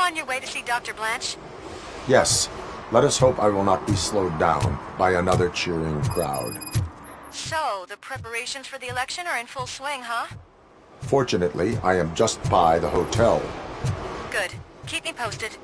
on your way to see Dr. Blanche? Yes. Let us hope I will not be slowed down by another cheering crowd. So, the preparations for the election are in full swing, huh? Fortunately, I am just by the hotel. Good. Keep me posted.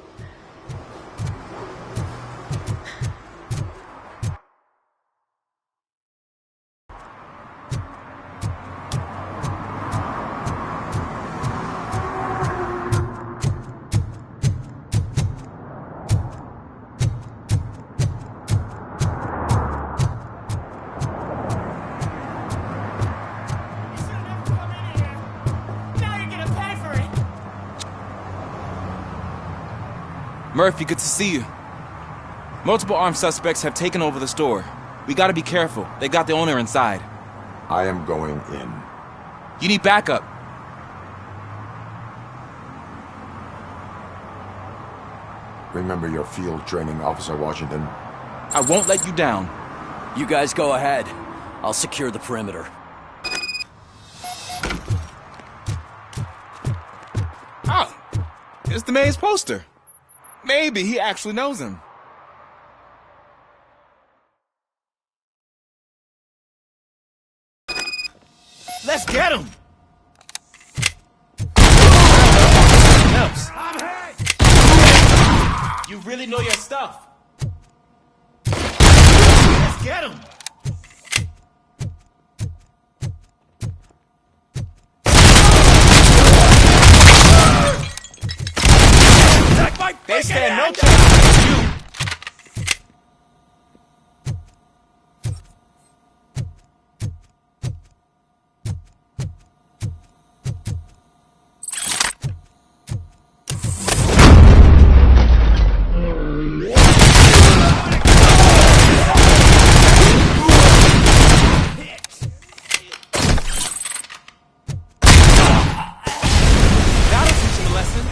Murphy, good to see you. Multiple armed suspects have taken over the store. We gotta be careful. They got the owner inside. I am going in. You need backup. Remember your field training, Officer Washington. I won't let you down. You guys go ahead. I'll secure the perimeter. Oh, it's the mayor's poster. Maybe he actually knows him. Let's get him! You really know your stuff. Let's get him! They stand no chance against you! That'll teach him a lesson.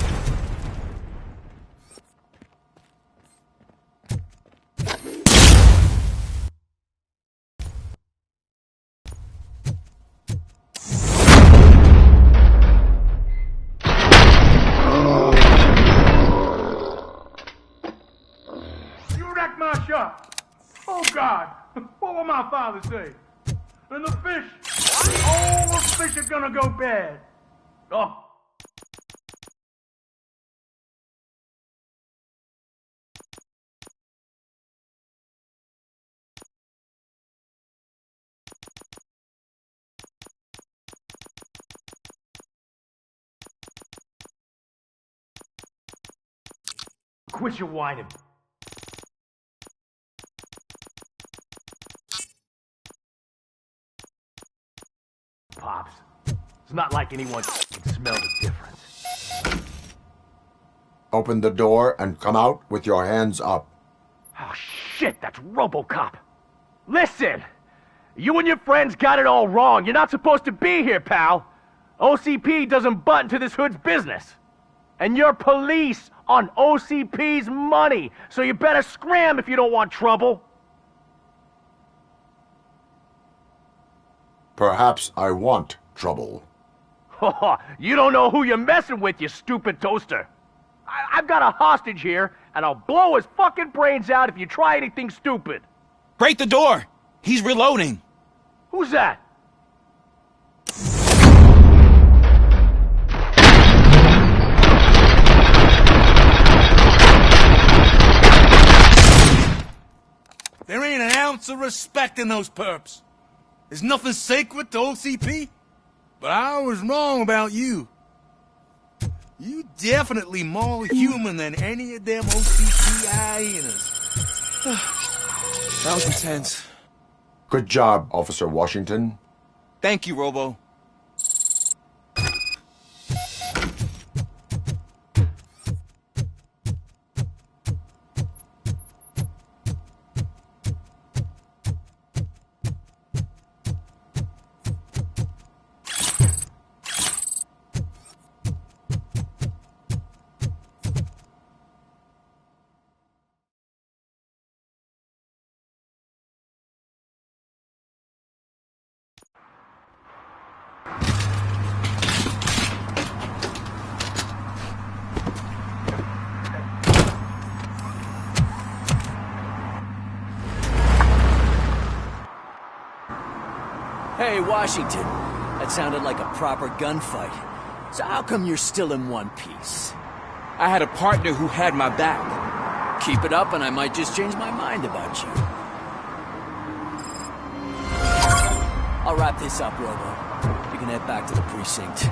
My shop. Oh God, what will my father say? And the fish, all the fish are gonna go bad. Oh. Quit your whining. Pops, it's not like anyone can smell the difference. Open the door and come out with your hands up. Oh shit, that's RoboCop. Listen, you and your friends got it all wrong. You're not supposed to be here, pal. OCP doesn't butt into this hood's business. And you're police on OCP's money, so you better scram if you don't want trouble. Perhaps I want trouble. You don't know who you're messing with, you stupid toaster. I've got a hostage here, and I'll blow his fucking brains out if you try anything stupid. Break the door! He's reloading. Who's that? There ain't an ounce of respect in those perps. There's nothing sacred to OCP, but I was wrong about you. You definitely more human than any of them OCP hyenas. That was intense. Good job, Officer Washington. Thank you, Robo. Hey, Washington. That sounded like a proper gunfight. So how come you're still in one piece? I had a partner who had my back. Keep it up and I might just change my mind about you. I'll wrap this up, Robo. You can head back to the precinct.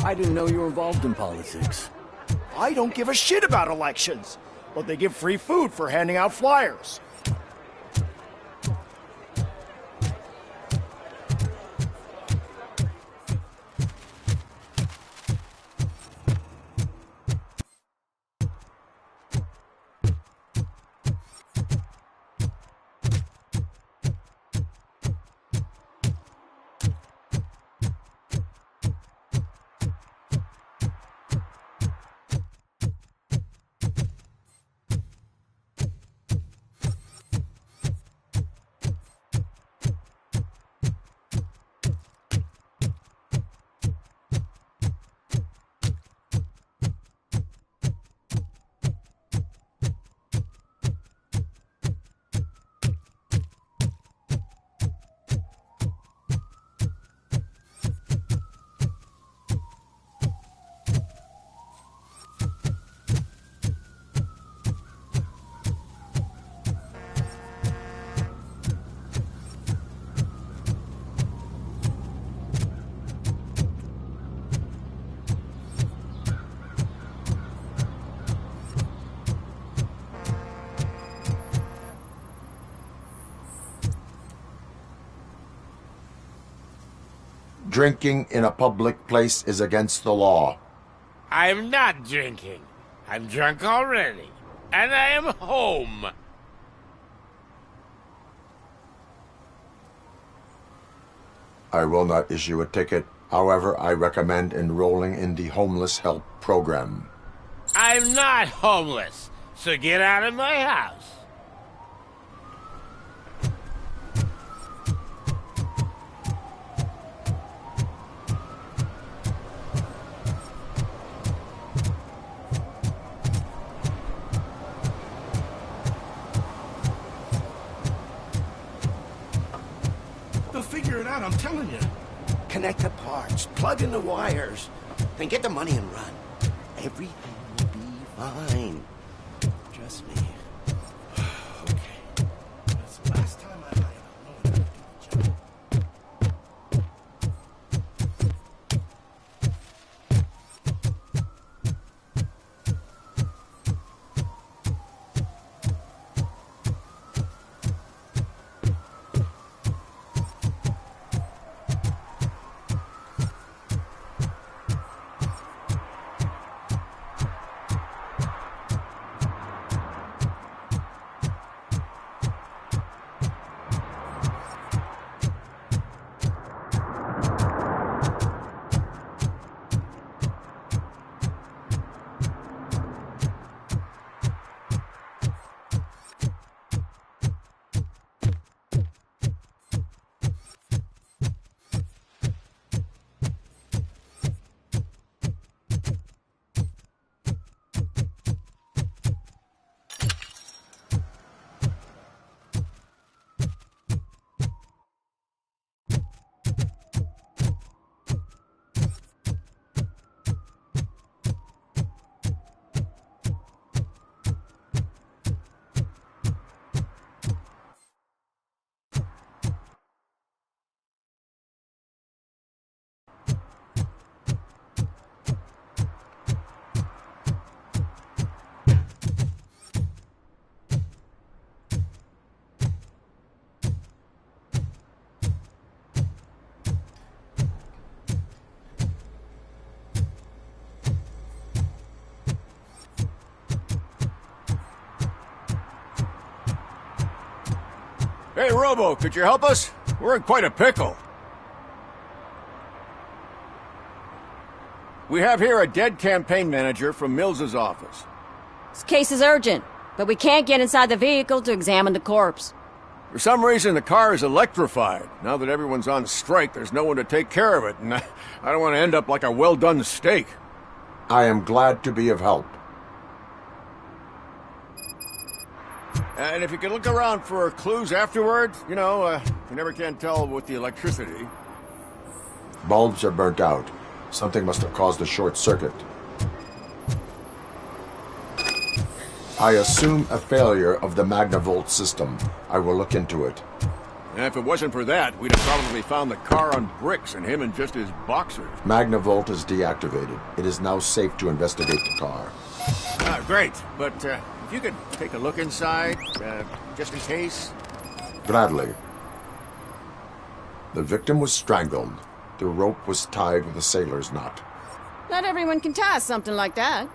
I didn't know you were involved in politics. I don't give a shit about elections, but they give free food for handing out flyers. Drinking in a public place is against the law. I'm not drinking. I'm drunk already. And I am home. I will not issue a ticket. However, I recommend enrolling in the homeless help program. I'm not homeless, so get out of my house. They'll figure it out, I'm telling you. Connect the parts, plug in the wires, then get the money and run. Everything will be fine. Trust me. Okay. That's the last time I lied about knowing how to do the job. Hey, Robo, could you help us? We're in quite a pickle. We have here a dead campaign manager from Mills's office. This case is urgent, but we can't get inside the vehicle to examine the corpse. For some reason, the car is electrified. Now that everyone's on strike, there's no one to take care of it, and I don't want to end up like a well-done steak. I am glad to be of help. And if you could look around for clues afterwards, you never can tell with the electricity. Bulbs are burnt out. Something must have caused a short circuit. I assume a failure of the Magnavolt system. I will look into it. And if it wasn't for that, we'd have probably found the car on bricks and him in just his boxers. Magnavolt is deactivated. It is now safe to investigate the car. Great. But if you could take a look inside, just in case. Gladly. The victim was strangled. The rope was tied with a sailor's knot. Not everyone can tie something like that.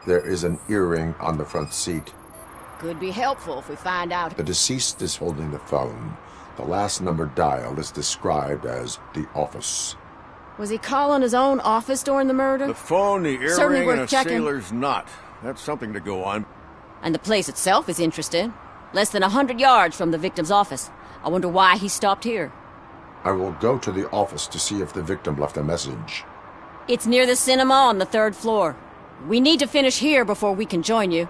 There is an earring on the front seat. Could be helpful if we find out. The deceased is holding the phone. The last number dialed is described as the office. Was he calling his own office during the murder? The phone, the Certainly earring, worth and a checking. sailor's knot. That's something to go on. And the place itself is interesting. Less than 100 yards from the victim's office. I wonder why he stopped here. I will go to the office to see if the victim left a message. It's near the cinema on the 3rd floor. We need to finish here before we can join you.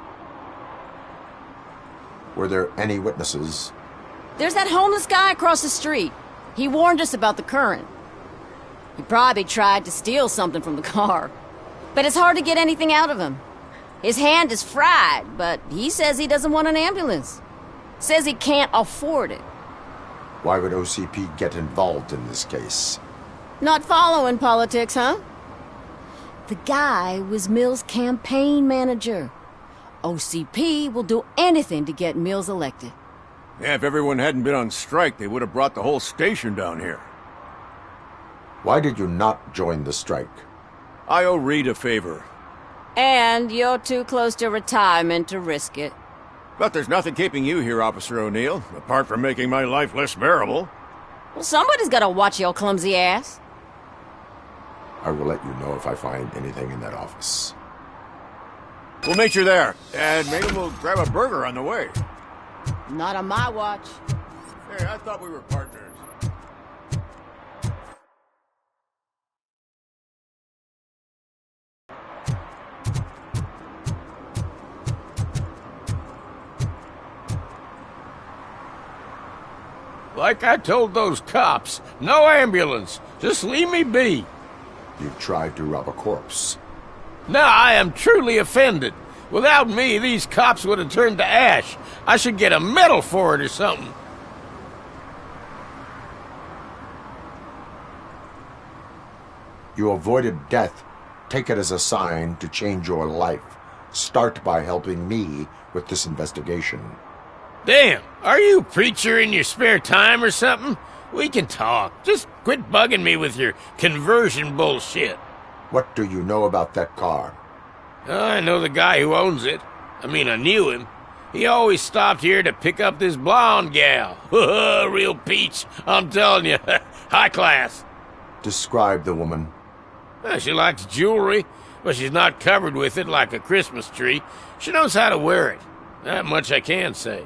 Were there any witnesses? There's that homeless guy across the street. He warned us about the current. He probably tried to steal something from the car. But it's hard to get anything out of him. His hand is fried, but he says he doesn't want an ambulance. Says he can't afford it. Why would OCP get involved in this case? Not following politics, huh? The guy was Mills' campaign manager. OCP will do anything to get Mills elected. Yeah, if everyone hadn't been on strike, they would have brought the whole station down here. Why did you not join the strike? I owe Reed a favor. And you're too close to retirement to risk it. But there's nothing keeping you here, Officer O'Neill, apart from making my life less bearable. Well, somebody's gotta watch your clumsy ass. I will let you know if I find anything in that office. We'll meet you there, and maybe we'll grab a burger on the way. Not on my watch. Hey, I thought we were partners. Like I told those cops, no ambulance. Just leave me be. You tried to rob a corpse. Now I am truly offended. Without me, these cops would have turned to ash. I should get a medal for it or something. You avoided death. Take it as a sign to change your life. Start by helping me with this investigation. Damn, are you a preacher in your spare time or something? We can talk. Just quit bugging me with your conversion bullshit. What do you know about that car? I know the guy who owns it. I knew him. He always stopped here to pick up this blonde gal. Real peach, I'm telling you. High class. Describe the woman. She likes jewelry, but she's not covered with it like a Christmas tree. She knows how to wear it. That much I can say.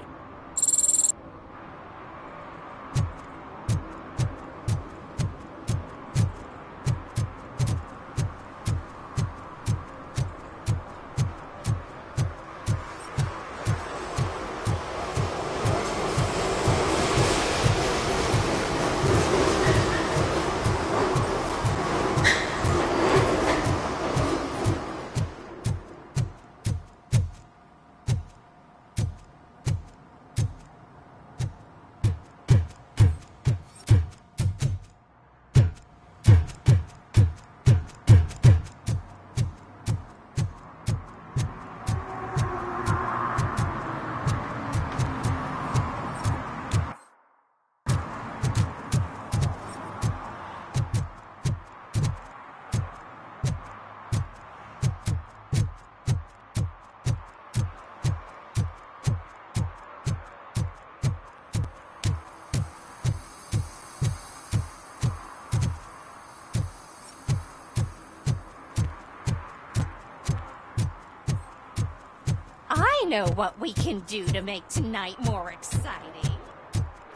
know what we can do to make tonight more exciting.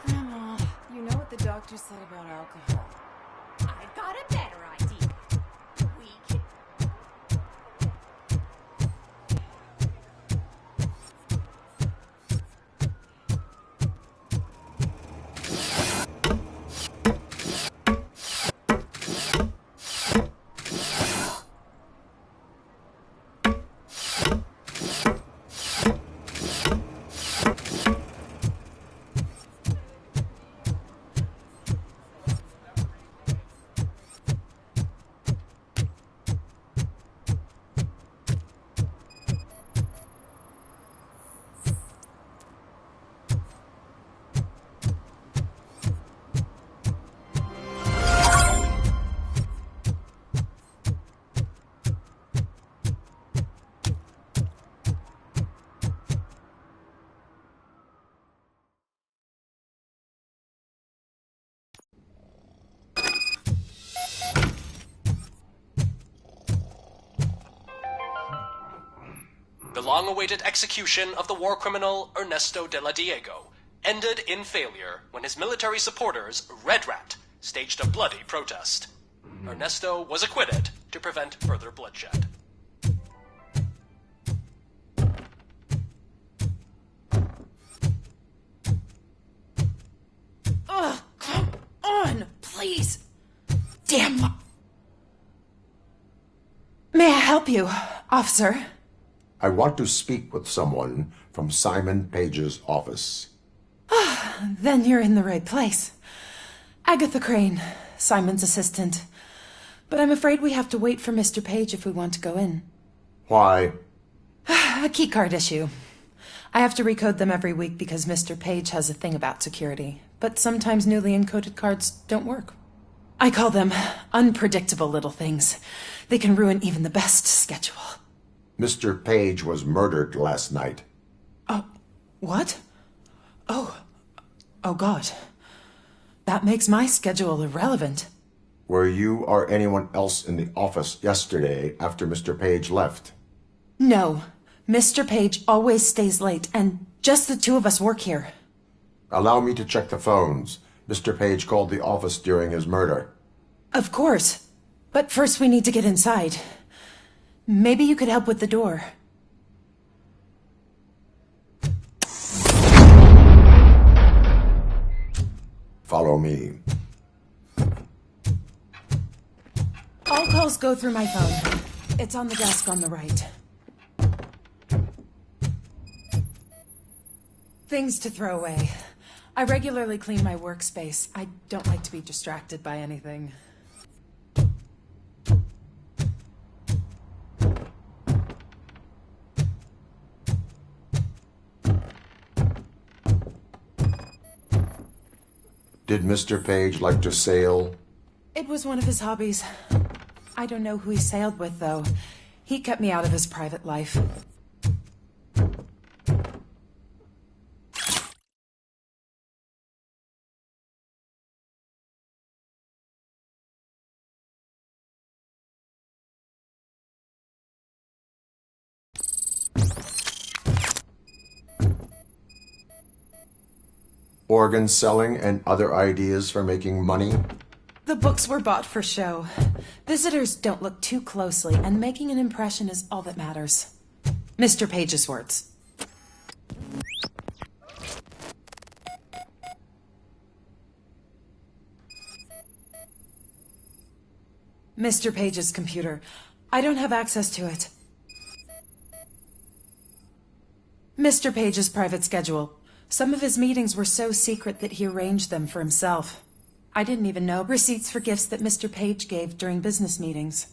Grandma, you know what the doctor said about alcohol. I've got a better idea. We can... The long-awaited execution of the war criminal Ernesto de la Diego ended in failure when his military supporters, Red Rat, staged a bloody protest. Ernesto was acquitted to prevent further bloodshed. Ugh, come on, please. Damn. May I help you, officer? I want to speak with someone from Simon Page's office. Then you're in the right place. Agatha Crane, Simon's assistant. But I'm afraid we have to wait for Mr. Page if we want to go in. Why? A keycard issue. I have to recode them every week because Mr. Page has a thing about security. But sometimes newly encoded cards don't work. I call them unpredictable little things. They can ruin even the best schedule. Mr. Page was murdered last night. Oh, what? Oh God. That makes my schedule irrelevant. Were you or anyone else in the office yesterday after Mr. Page left? No. Mr. Page always stays late, and just the two of us work here. Allow me to check the phones. Mr. Page called the office during his murder. Of course. But first we need to get inside. Maybe you could help with the door. Follow me. All calls go through my phone. It's on the desk on the right. Things to throw away. I regularly clean my workspace. I don't like to be distracted by anything. Did Mr. Page like to sail? It was one of his hobbies. I don't know who he sailed with, though. He kept me out of his private life. Organ selling and other ideas for making money? The books were bought for show. Visitors don't look too closely, and making an impression is all that matters. Mr. Page's words. Mr. Page's computer. I don't have access to it. Mr. Page's private schedule. Some of his meetings were so secret that he arranged them for himself. I didn't even know receipts for gifts that Mr. Page gave during business meetings.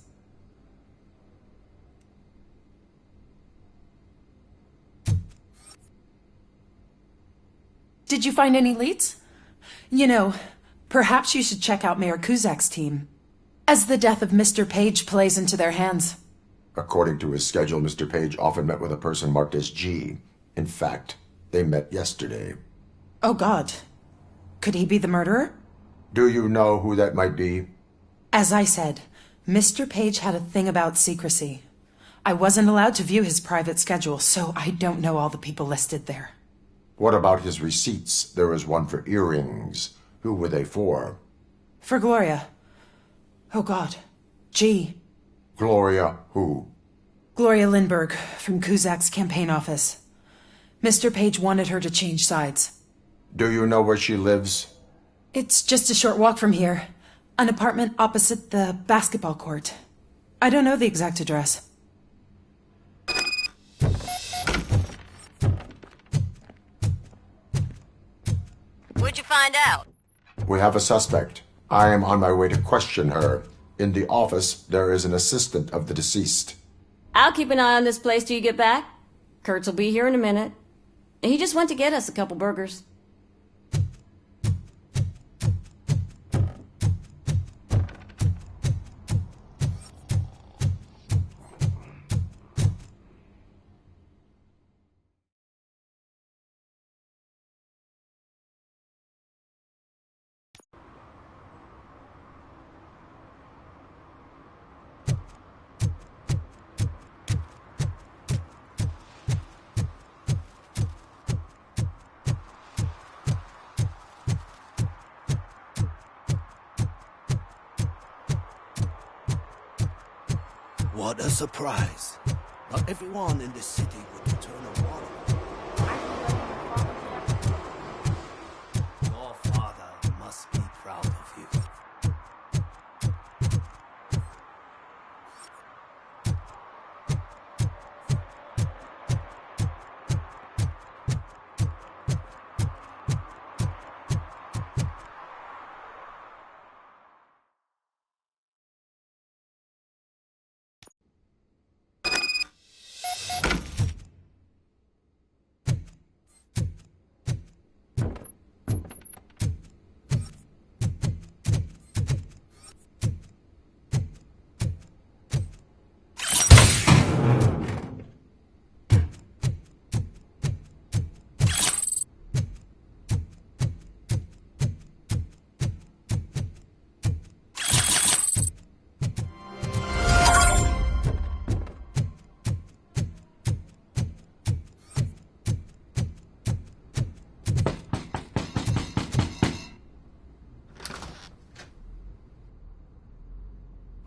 Did you find any leads? You know, perhaps you should check out Mayor Kuzak's team, as the death of Mr. Page plays into their hands. According to his schedule, Mr. Page often met with a person marked as G. In fact, they met yesterday. Oh, God. Could he be the murderer? Do you know who that might be? As I said, Mr. Page had a thing about secrecy. I wasn't allowed to view his private schedule, so I don't know all the people listed there. What about his receipts? There was one for earrings. Who were they for? For Gloria. Oh, God. G. Gloria who? Gloria Lindbergh, from Kuzak's campaign office. Mr. Page wanted her to change sides. Do you know where she lives? It's just a short walk from here. An apartment opposite the basketball court. I don't know the exact address. What'd you find out? We have a suspect. I am on my way to question her. In the office, there is an assistant of the deceased. I'll keep an eye on this place till you get back. Kurtz will be here in a minute. He just went to get us a couple burgers. What a surprise. Not everyone in this city would return a water. Your father must be proud of you.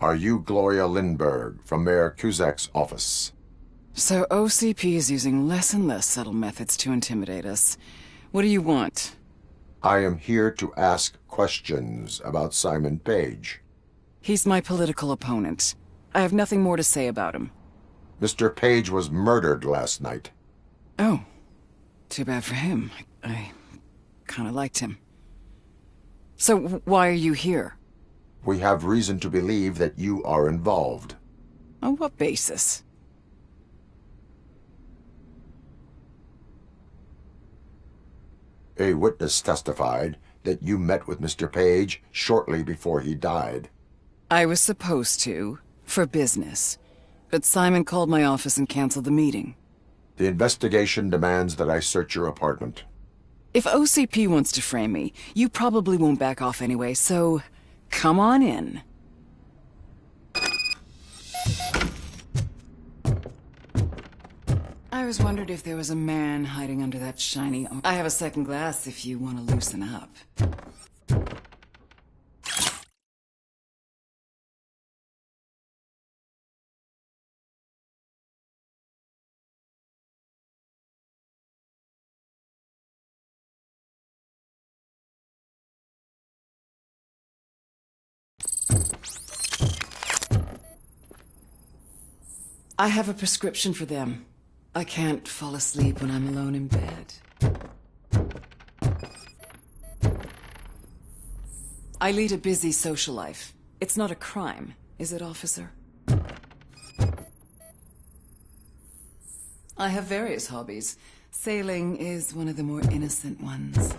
Are you Gloria Lindbergh from Mayor Kuzak's office? So OCP is using less and less subtle methods to intimidate us. What do you want? I am here to ask questions about Simon Page. He's my political opponent. I have nothing more to say about him. Mr. Page was murdered last night. Oh. Too bad for him. I kind of liked him. So why are you here? We have reason to believe that you are involved. On what basis? A witness testified that you met with Mr. Page shortly before he died. I was supposed to, for business. But Simon called my office and canceled the meeting. The investigation demands that I search your apartment. If OCP wants to frame me, you probably won't back off anyway, so come on in. I was wondering if there was a man hiding under that shiny... I have a second glass if you want to loosen up. I have a prescription for them. I can't fall asleep when I'm alone in bed. I lead a busy social life. It's not a crime, is it, officer? I have various hobbies. Sailing is one of the more innocent ones.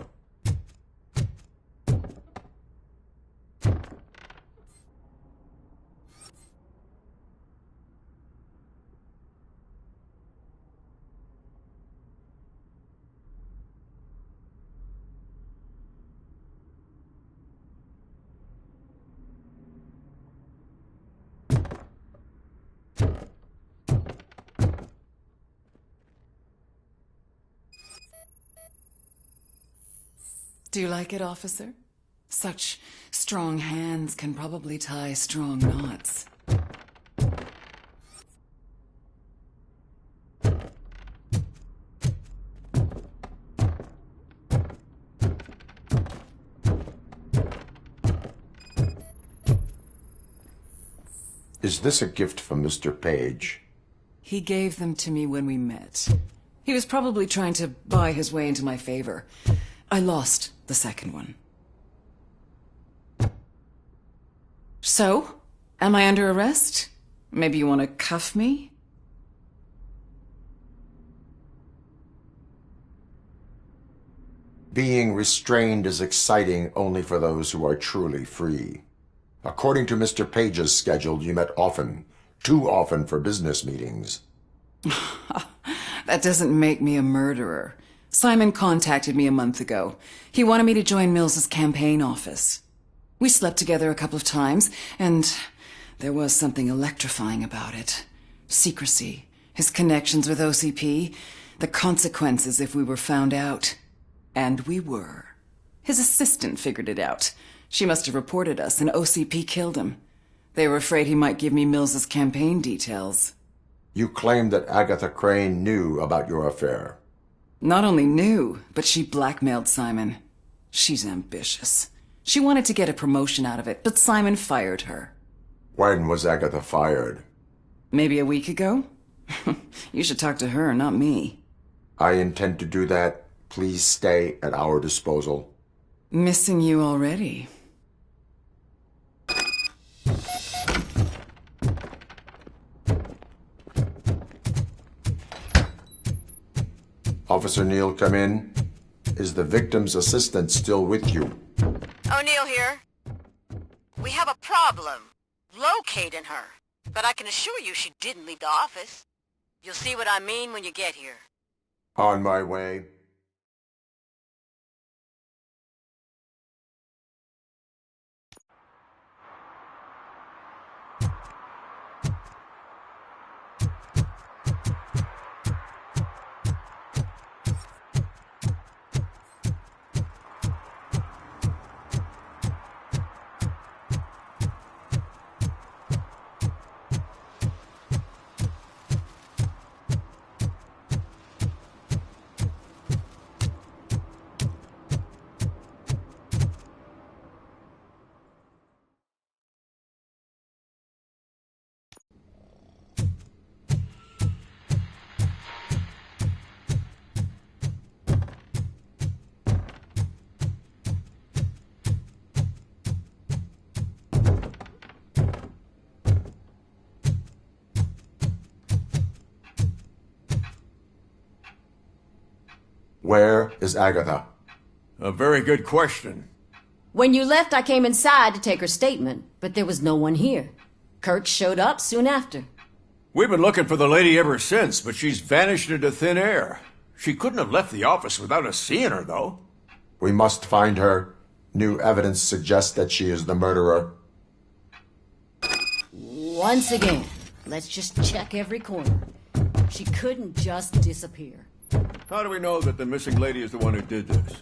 Do you like it, officer? Such strong hands can probably tie strong knots. Is this a gift from Mr. Page? He gave them to me when we met. He was probably trying to buy his way into my favor. I lost the second one. So, am I under arrest? Maybe you want to cuff me? Being restrained is exciting only for those who are truly free. According to Mr. Page's schedule, you met often, too often for business meetings. That doesn't make me a murderer. Simon contacted me a month ago. He wanted me to join Mills's campaign office. We slept together a couple of times, and there was something electrifying about it. Secrecy, his connections with OCP, the consequences if we were found out. And we were. His assistant figured it out. She must have reported us, and OCP killed him. They were afraid he might give me Mills's campaign details. You claimed that Agatha Crane knew about your affair. Not only knew, but she blackmailed Simon. She's ambitious. She wanted to get a promotion out of it, but Simon fired her. When was Agatha fired? Maybe a week ago? You should talk to her, not me. I intend to do that. Please stay at our disposal. Missing you already. Officer Neal, come in. Is the victim's assistant still with you? O'Neill here. We have a problem. Locating her. But I can assure you she didn't leave the office. You'll see what I mean when you get here. On my way. Where is Agatha? A very good question. When you left, I came inside to take her statement, but there was no one here. Kirk showed up soon after. We've been looking for the lady ever since, but she's vanished into thin air. She couldn't have left the office without us seeing her, though. We must find her. New evidence suggests that she is the murderer. Once again, let's just check every corner. She couldn't just disappear. How do we know that the missing lady is the one who did this?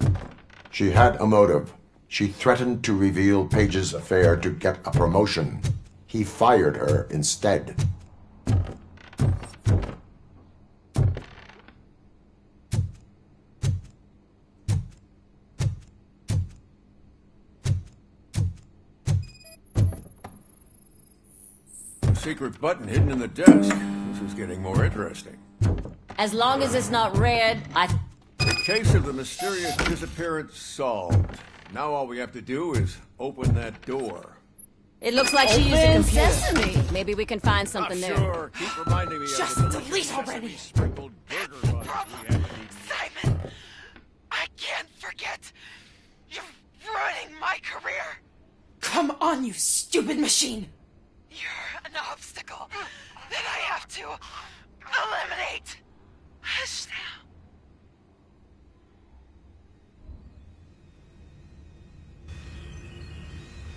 She had a motive. She threatened to reveal Page's affair to get a promotion. He fired her instead. A secret button hidden in the desk. This is getting more interesting. As long as it's not red, The case of the mysterious disappearance solved. Now all we have to do is open that door. It looks like she used a computer. Sesame. Maybe we can find something there. Sure, keep reminding me Just of the delete already. sprinkled burger buns we had. Simon, I can't forget. You're ruining my career. Come on, you stupid machine! You're an obstacle that I have to eliminate. Hush now.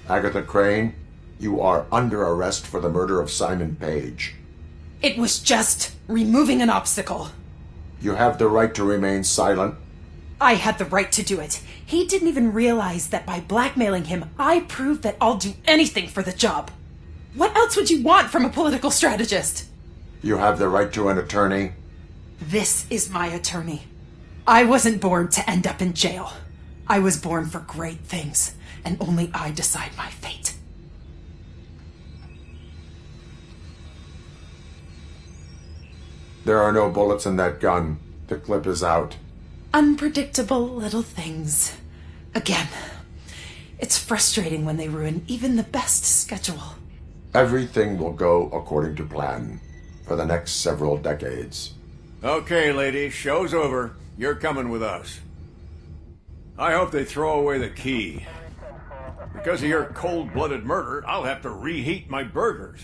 Agatha Crane, you are under arrest for the murder of Simon Page. It was just removing an obstacle. You have the right to remain silent. I had the right to do it. He didn't even realize that by blackmailing him, I proved that I'll do anything for the job. What else would you want from a political strategist? You have the right to an attorney? This is my attorney. I wasn't born to end up in jail. I was born for great things, and only I decide my fate. There are no bullets in that gun. The clip is out. Unpredictable little things. Again, it's frustrating when they ruin even the best schedule. Everything will go according to plan for the next several decades. Okay, lady, show's over. You're coming with us. I hope they throw away the key. Because of your cold-blooded murder, I'll have to reheat my burgers.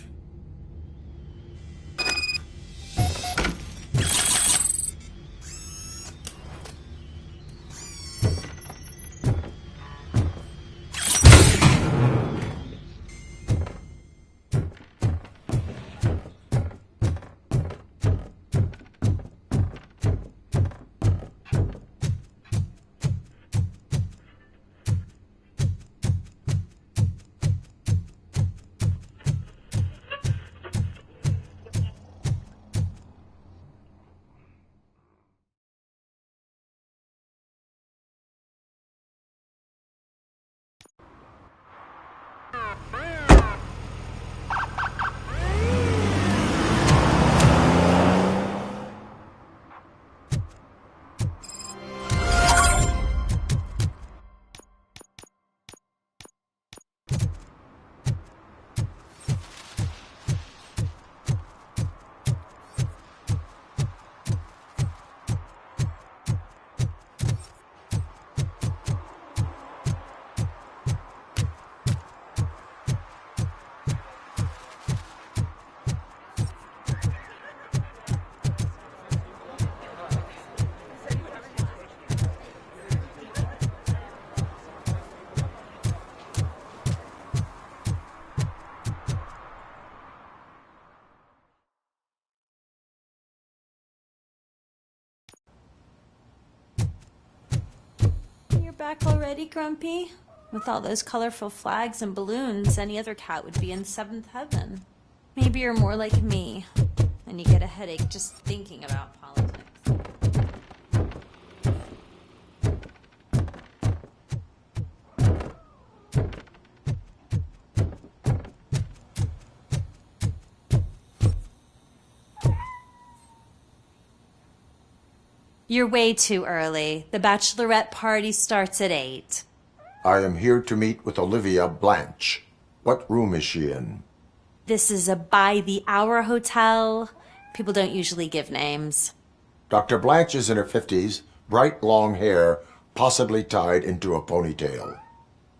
Back already, Grumpy? With all those colorful flags and balloons, any other cat would be in seventh heaven. Maybe you're more like me, and you get a headache just thinking about politics. You're way too early. The bachelorette party starts at 8. I am here to meet with Olivia Blanche. What room is she in? This is a by-the-hour hotel. People don't usually give names. Dr. Blanche is in her 50s, bright long hair, possibly tied into a ponytail.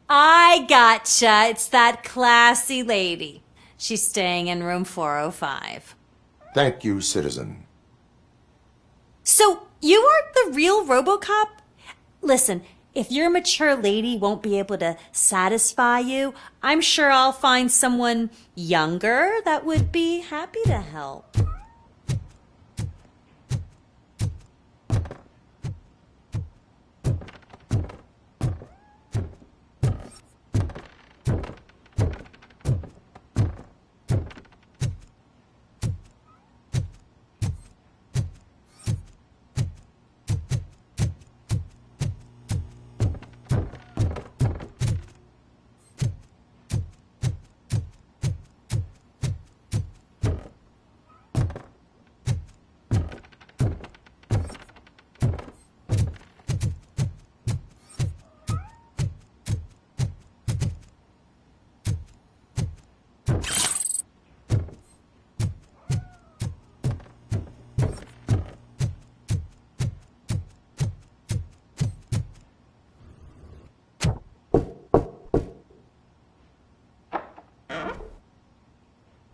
I gotcha. It's that classy lady. She's staying in room 405. Thank you, citizen. So, you aren't the real RoboCop? Listen, if your mature lady won't be able to satisfy you, I'm sure I'll find someone younger that would be happy to help.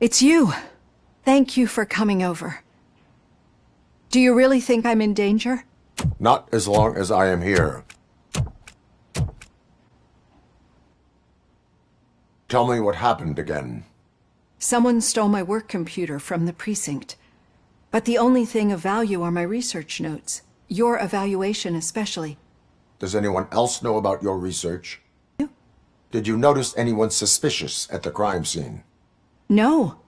It's you. Thank you for coming over. Do you really think I'm in danger? Not as long as I am here. Tell me what happened again. Someone stole my work computer from the precinct. But the only thing of value are my research notes. Your evaluation especially. Does anyone else know about your research? Did you notice anyone suspicious at the crime scene? No.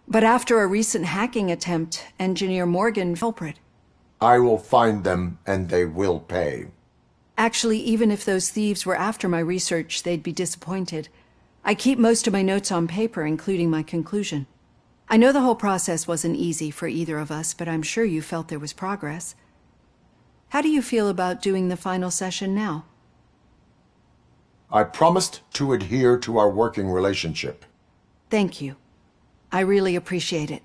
But after a recent hacking attempt, Engineer Morgan culprit. I will find them, and they will pay. Actually, even if those thieves were after my research, they'd be disappointed. I keep most of my notes on paper, including my conclusion. I know the whole process wasn't easy for either of us, but I'm sure you felt there was progress. How do you feel about doing the final session now? I promised to adhere to our working relationship. Thank you. I really appreciate it.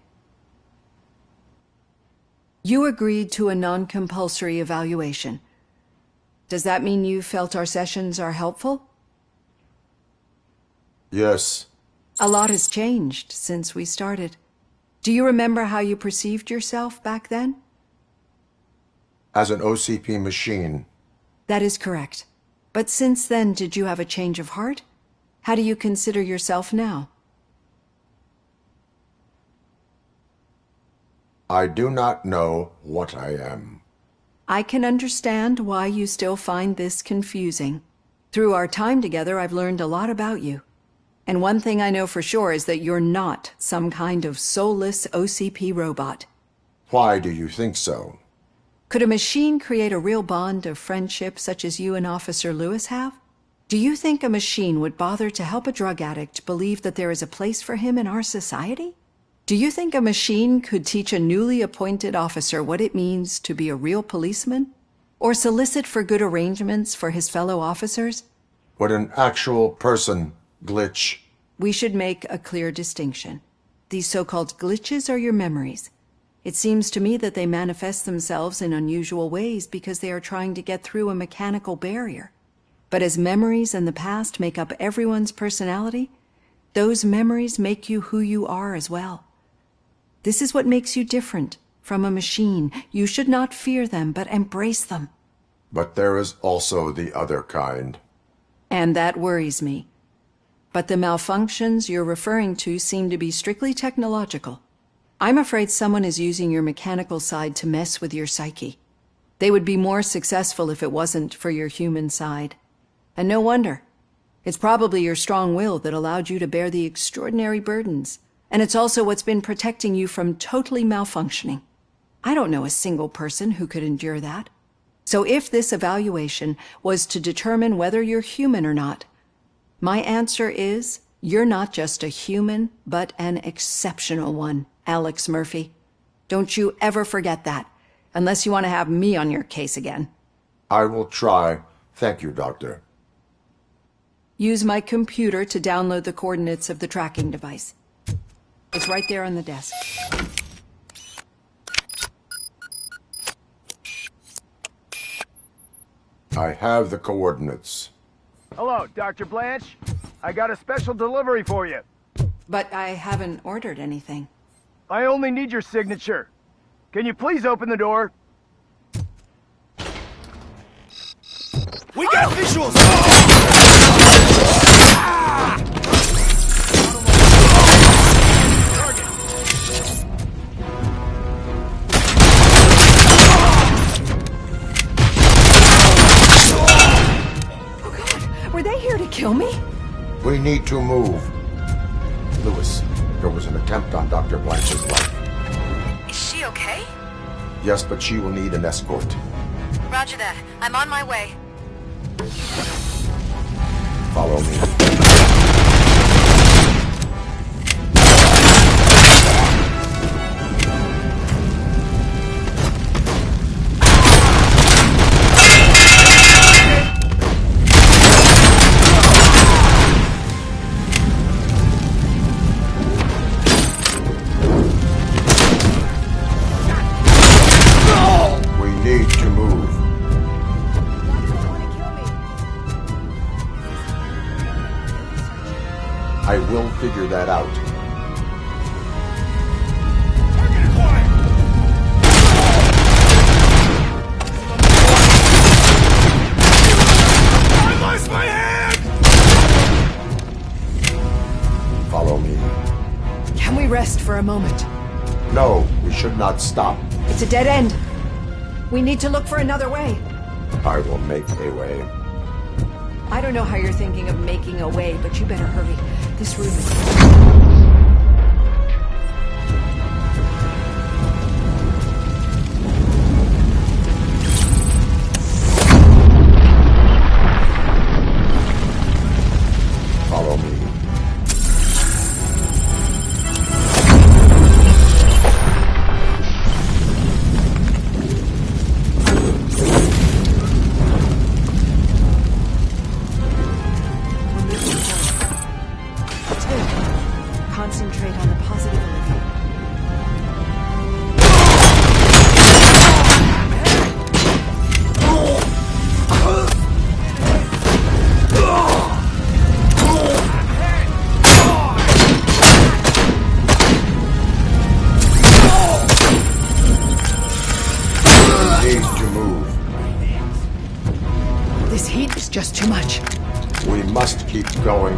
You agreed to a non-compulsory evaluation. Does that mean you felt our sessions are helpful? Yes. A lot has changed since we started. Do you remember how you perceived yourself back then? As an OCP machine. That is correct. But since then, did you have a change of heart? How do you consider yourself now? I do not know what I am. I can understand why you still find this confusing. Through our time together, I've learned a lot about you. And one thing I know for sure is that you're not some kind of soulless OCP robot. Why do you think so? Could a machine create a real bond of friendship such as you and Officer Lewis have? Do you think a machine would bother to help a drug addict believe that there is a place for him in our society? Do you think a machine could teach a newly appointed officer what it means to be a real policeman? Or solicit for good arrangements for his fellow officers? Would an actual person glitch? We should make a clear distinction. These so-called glitches are your memories. It seems to me that they manifest themselves in unusual ways because they are trying to get through a mechanical barrier. But as memories and the past make up everyone's personality, those memories make you who you are as well. This is what makes you different from a machine. You should not fear them, but embrace them. But there is also the other kind. And that worries me. But the malfunctions you're referring to seem to be strictly technological. I'm afraid someone is using your mechanical side to mess with your psyche. They would be more successful if it wasn't for your human side. And no wonder. It's probably your strong will that allowed you to bear the extraordinary burdens. And it's also what's been protecting you from totally malfunctioning. I don't know a single person who could endure that. So if this evaluation was to determine whether you're human or not, my answer is, you're not just a human, but an exceptional one, Alex Murphy. Don't you ever forget that, unless you want to have me on your case again. I will try. Thank you, Doctor. Use my computer to download the coordinates of the tracking device. It's right there on the desk. I have the coordinates. Hello, Dr. Blanche. I got a special delivery for you. But I haven't ordered anything. I only need your signature. Can you please open the door? We got visuals! Were they here to kill me? We need to move. Lewis, there was an attempt on Dr. Blanche's life. Is she okay? Yes, but she will need an escort. Roger that. I'm on my way. Follow me. I will figure that out. I lost my hand! Follow me. Can we rest for a moment? No, we should not stop. It's a dead end. We need to look for another way. I will make a way. I don't know how you're thinking of making a way, but you better hurry. This room is... Follow me. Concentrate on the positive, Olivia. Need to move. This heat is just too much. We must keep going.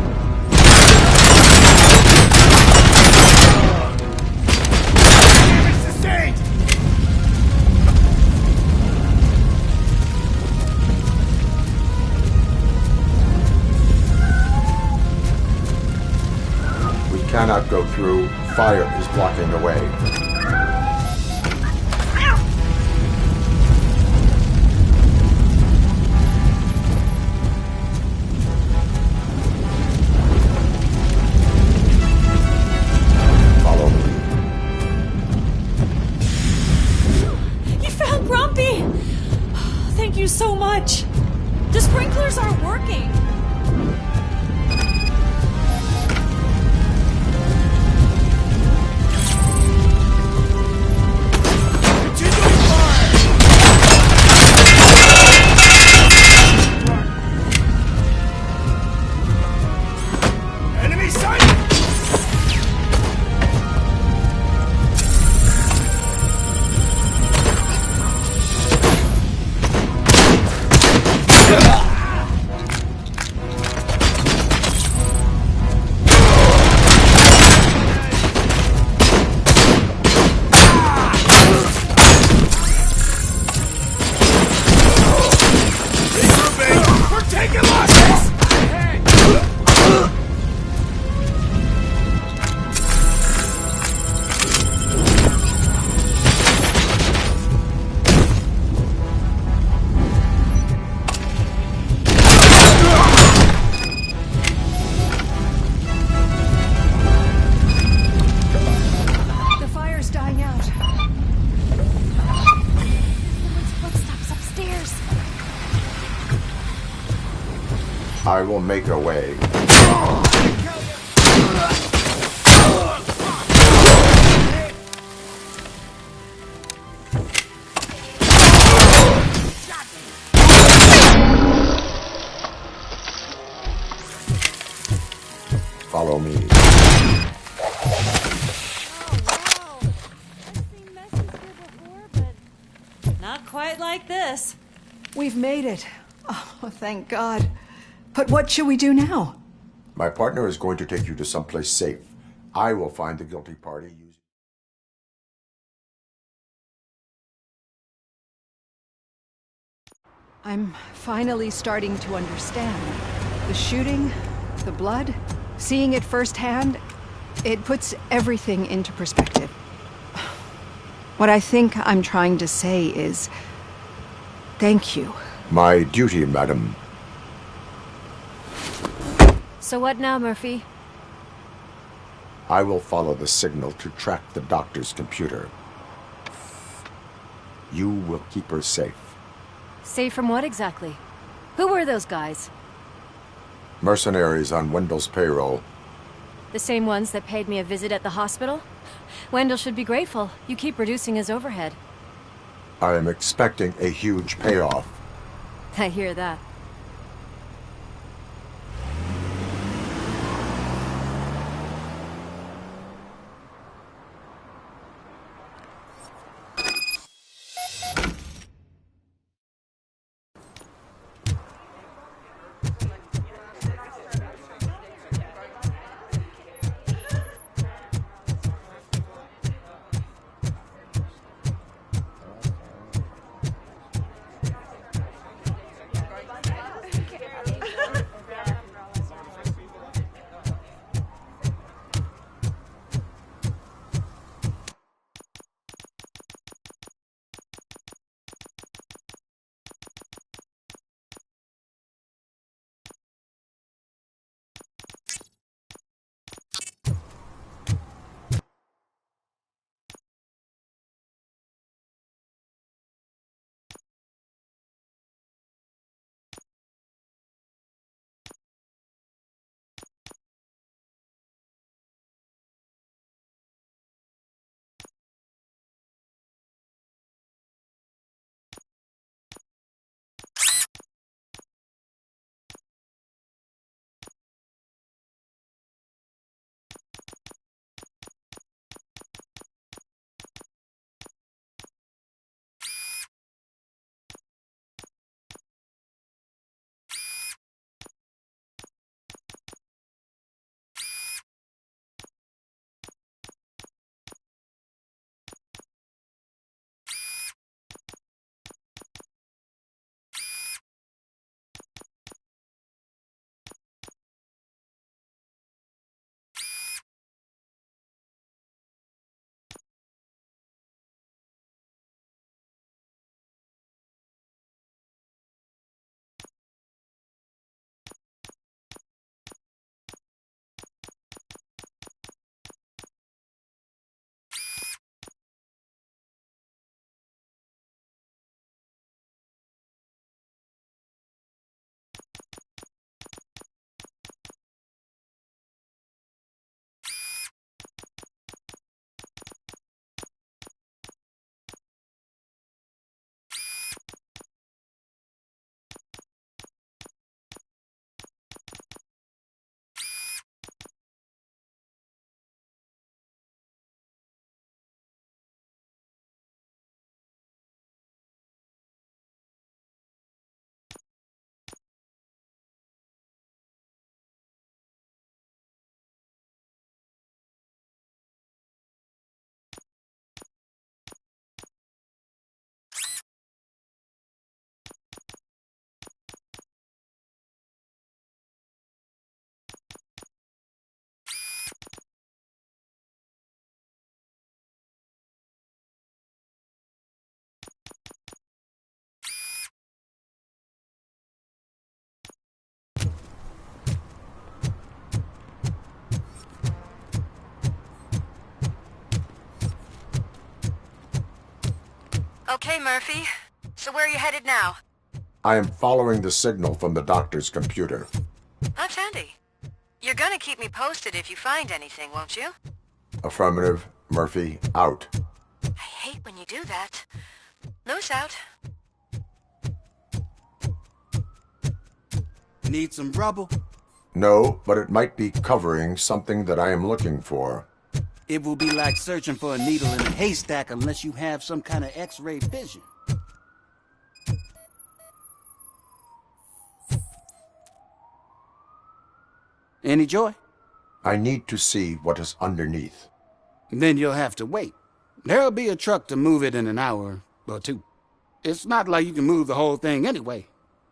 We cannot go through. Fire is blocking the way. Follow me. You found Grumpy! Thank you so much. The sprinklers aren't working. Enemy sight! We're taking losses! The fire's dying out. Someone's footsteps upstairs. I will make a way. Follow me. Not quite like this. We've made it. Oh, thank God. But what should we do now? My partner is going to take you to someplace safe. I will find the guilty party using... I'm finally starting to understand. The shooting, the blood, seeing it firsthand, it puts everything into perspective. What I think I'm trying to say is, thank you. My duty, madam. So what now, Murphy? I will follow the signal to track the doctor's computer. You will keep her safe. Safe from what exactly? Who were those guys? Mercenaries on Wendell's payroll. The same ones that paid me a visit at the hospital? Wendell should be grateful. You keep reducing his overhead. I am expecting a huge payoff. I hear that. Okay, Murphy. So where are you headed now? I am following the signal from the doctor's computer. That's handy. You're gonna keep me posted if you find anything, won't you? Affirmative. Murphy, out. I hate when you do that. Loose out. Need some rubble? No, but it might be covering something that I am looking for. It will be like searching for a needle in a haystack unless you have some kind of X-ray vision. Any joy? I need to see what is underneath. Then you'll have to wait. There'll be a truck to move it in an hour or two. It's not like you can move the whole thing anyway.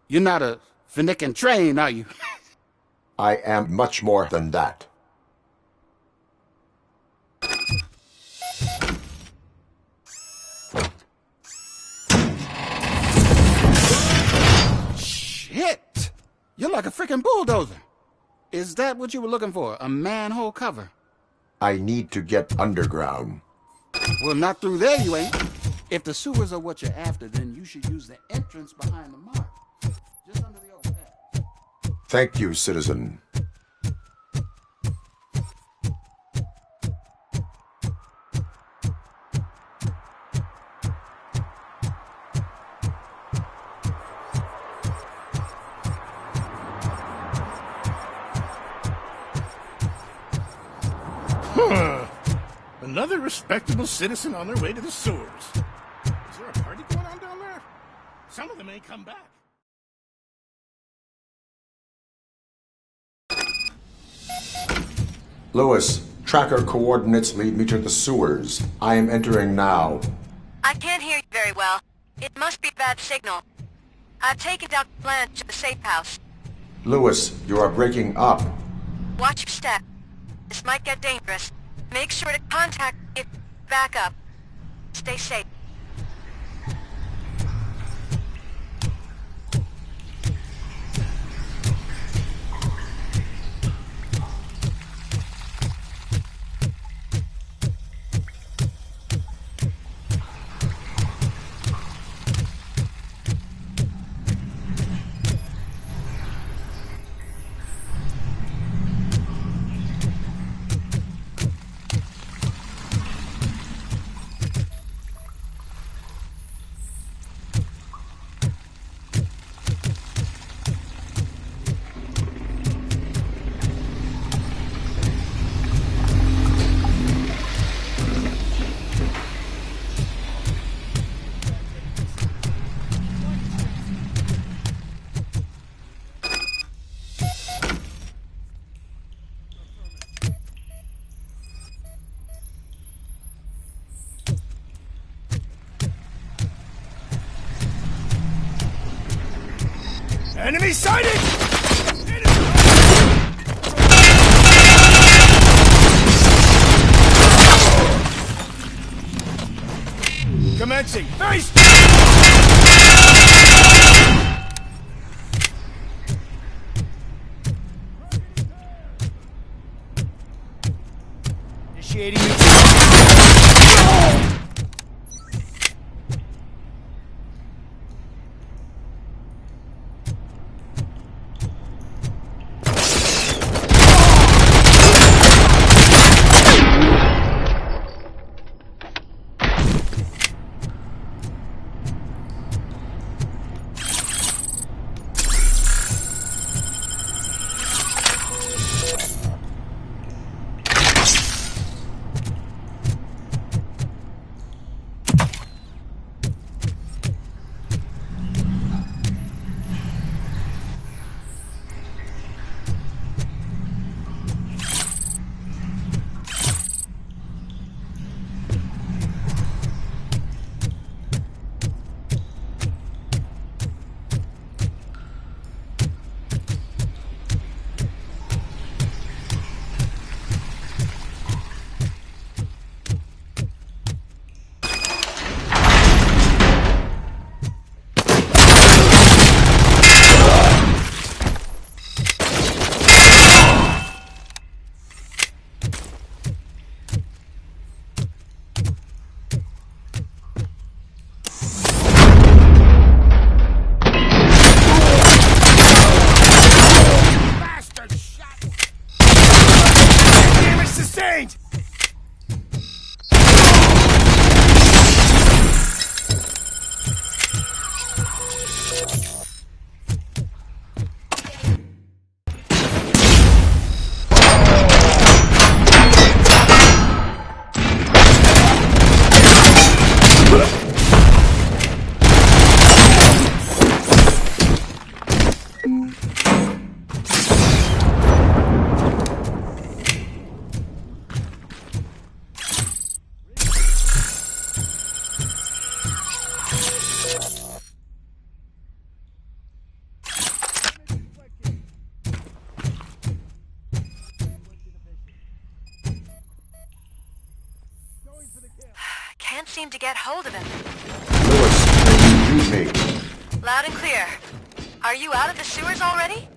You're not a finicking train, are you? I am much more than that. Shit! You're like a freaking bulldozer. Is that what you were looking for? A manhole cover? I need to get underground. Well, not through there, you ain't. If the sewers are what you're after, then you should use the entrance behind the mark. Just under the overpass. Thank you, citizen. Another respectable citizen on their way to the sewers. Is there a party going on down there? Some of them may come back. Lewis, tracker coordinates lead me to the sewers. I am entering now. I can't hear you very well. It must be a bad signal. I've taken Dr. Blanche to the safe house. Lewis, you are breaking up. Watch your step. This might get dangerous. Make sure to contact if back up. Stay safe. Enemy sighted! Commencing. Very initiating. seem to get hold of him. Lewis, can you read me? Loud and clear. Are you out of the sewers already?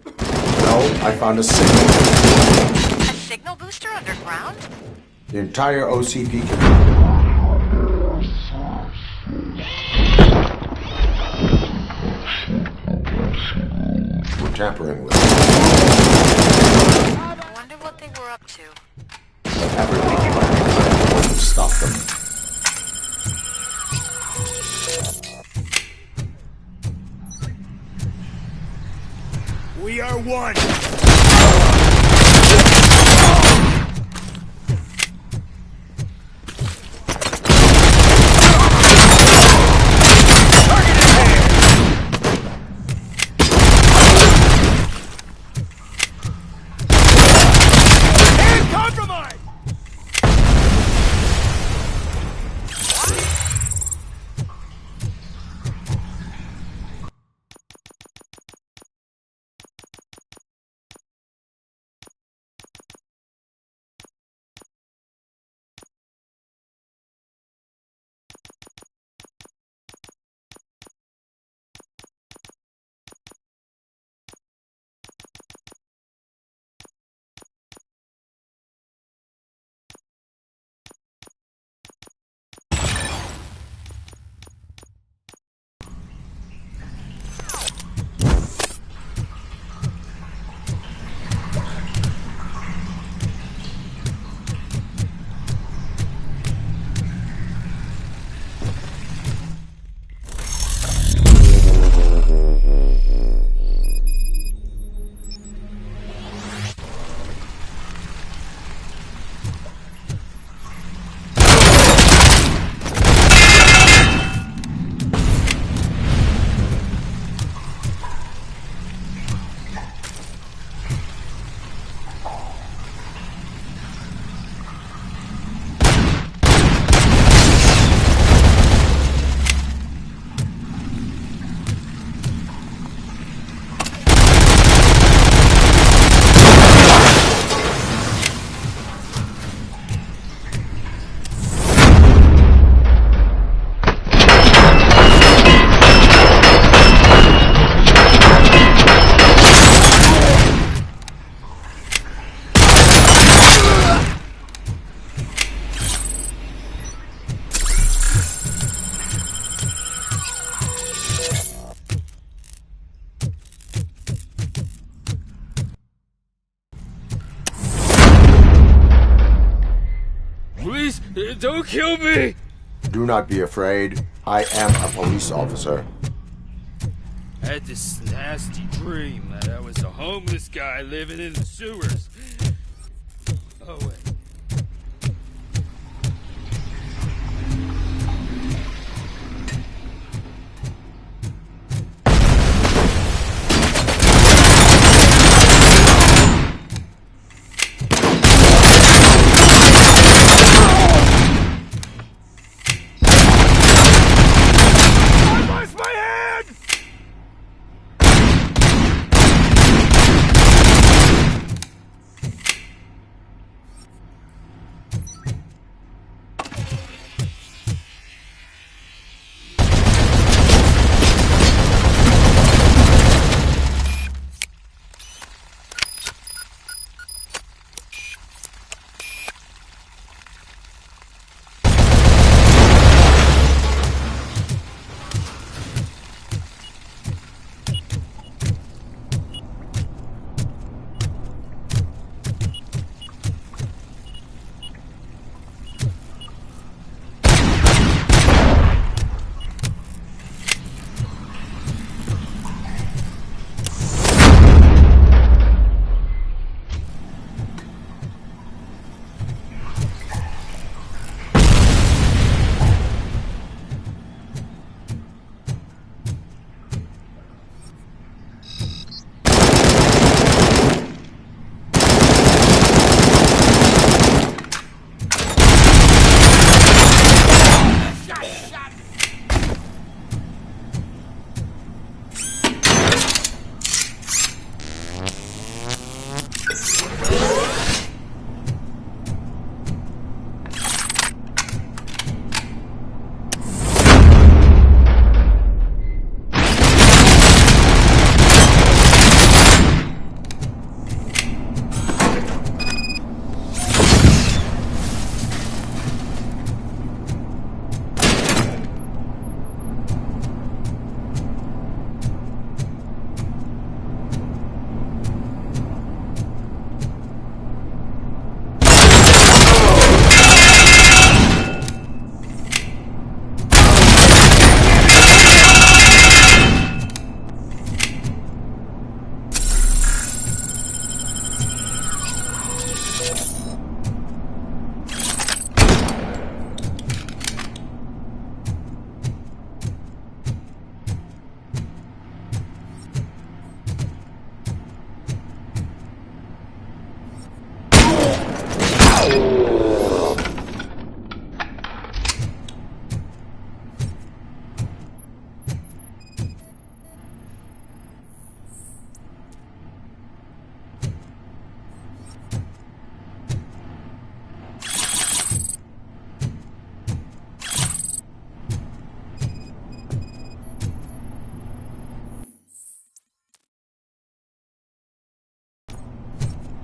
No, I found a signal. A signal booster underground? The entire OCP community. We're tampering with it. I wonder what they were up to. But everyone's trying to stop them. We are one. Please, don't kill me! Do not be afraid. I am a police officer. I had this nasty dream that I was a homeless guy living in the sewers. Oh, wait.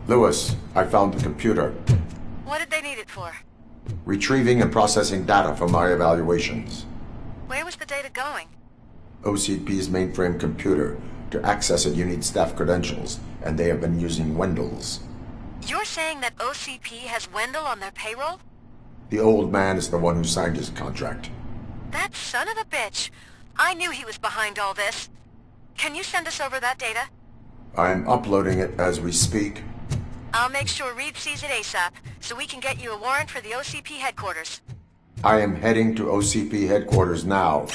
Lewis, I found the computer. What did they need it for? Retrieving and processing data from my evaluations. Where was the data going? OCP's mainframe computer. To access it, you need staff credentials, and they have been using Wendell's. You're saying that OCP has Wendell on their payroll? The old man is the one who signed his contract. That son of a bitch. I knew he was behind all this. Can you send us over that data? I'm uploading it as we speak. I'll make sure Reed sees it ASAP, so we can get you a warrant for the OCP headquarters. I am heading to OCP headquarters now.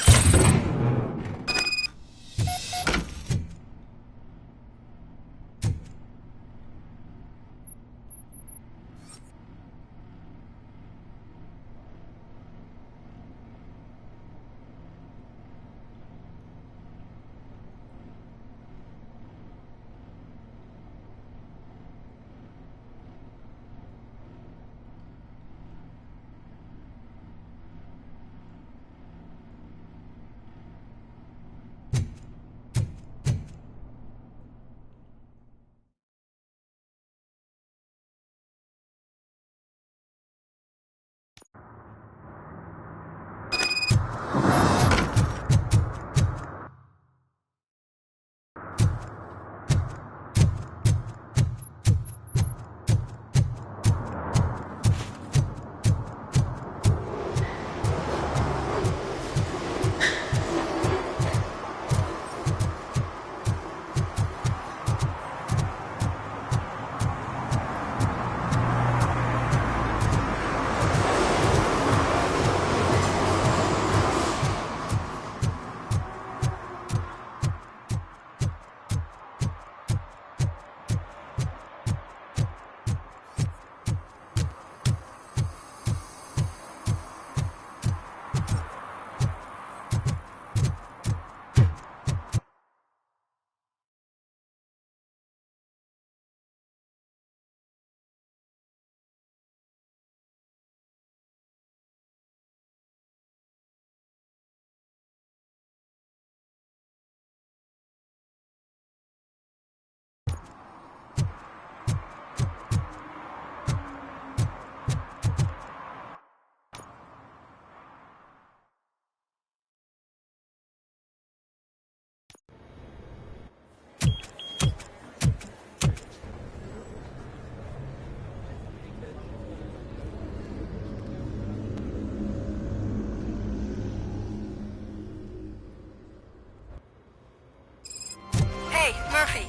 Murphy,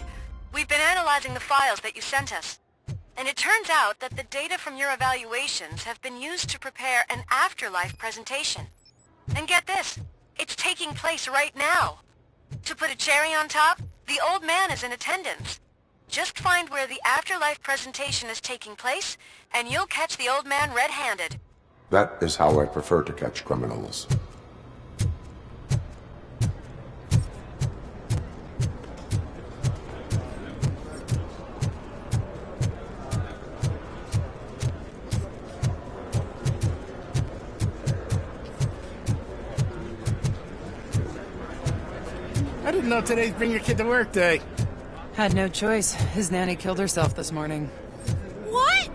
we've been analyzing the files that you sent us. And it turns out that the data from your evaluations have been used to prepare an afterlife presentation. And get this, it's taking place right now. To put a cherry on top, the old man is in attendance. Just find where the afterlife presentation is taking place, and you'll catch the old man red-handed. That is how I prefer to catch criminals. I didn't know today's Bring Your Kid to Work Day. Had no choice. His nanny killed herself this morning. What?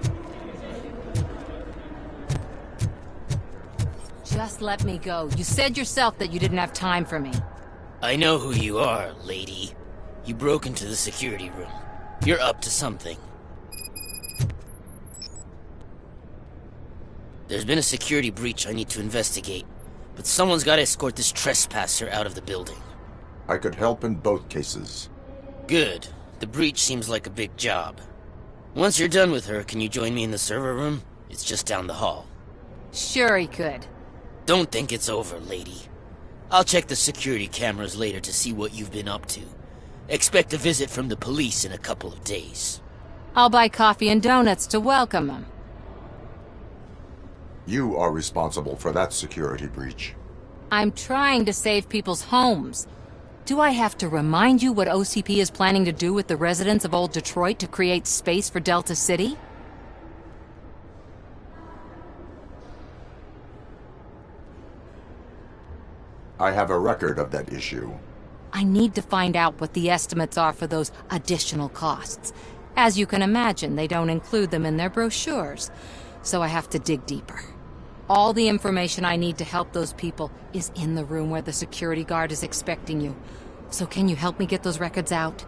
Just let me go. You said yourself that you didn't have time for me. I know who you are, lady. You broke into the security room. You're up to something. There's been a security breach I need to investigate, but someone's got to escort this trespasser out of the building. I could help in both cases. Good. The breach seems like a big job. Once you're done with her, can you join me in the server room? It's just down the hall. Sure he could. Don't think it's over, lady. I'll check the security cameras later to see what you've been up to. Expect a visit from the police in a couple of days. I'll buy coffee and donuts to welcome him. You are responsible for that security breach. I'm trying to save people's homes. Do I have to remind you what OCP is planning to do with the residents of Old Detroit to create space for Delta City? I have a record of that issue. I need to find out what the estimates are for those additional costs. As you can imagine, they don't include them in their brochures, so I have to dig deeper. All the information I need to help those people is in the room where the security guard is expecting you. So can you help me get those records out?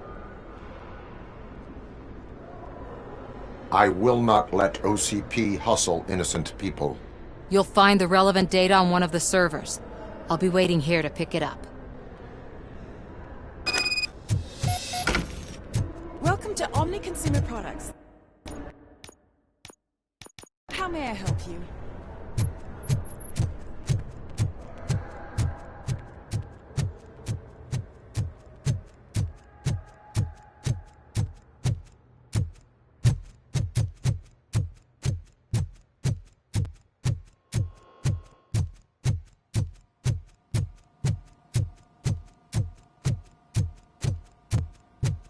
I will not let OCP hustle innocent people. You'll find the relevant data on one of the servers. I'll be waiting here to pick it up. Welcome to Omni Consumer Products. How may I help you?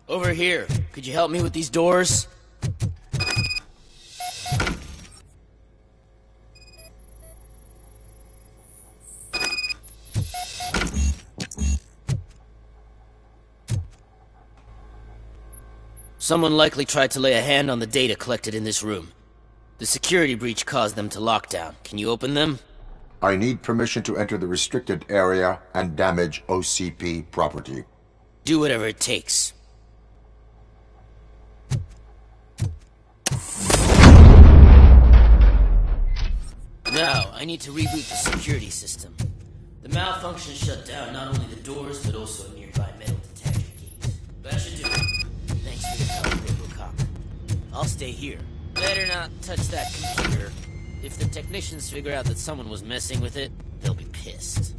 Over here. Could you help me with these doors? Someone likely tried to lay a hand on the data collected in this room. The security breach caused them to lock down. Can you open them? I need permission to enter the restricted area and damage OCP property. Do whatever it takes. Now, I need to reboot the security system. The malfunction shut down not only the doors, but also a nearby metal detector gate. That should do it. Thanks for your help, RoboCop. I'll stay here. Better not touch that computer. If the technicians figure out that someone was messing with it, they'll be pissed.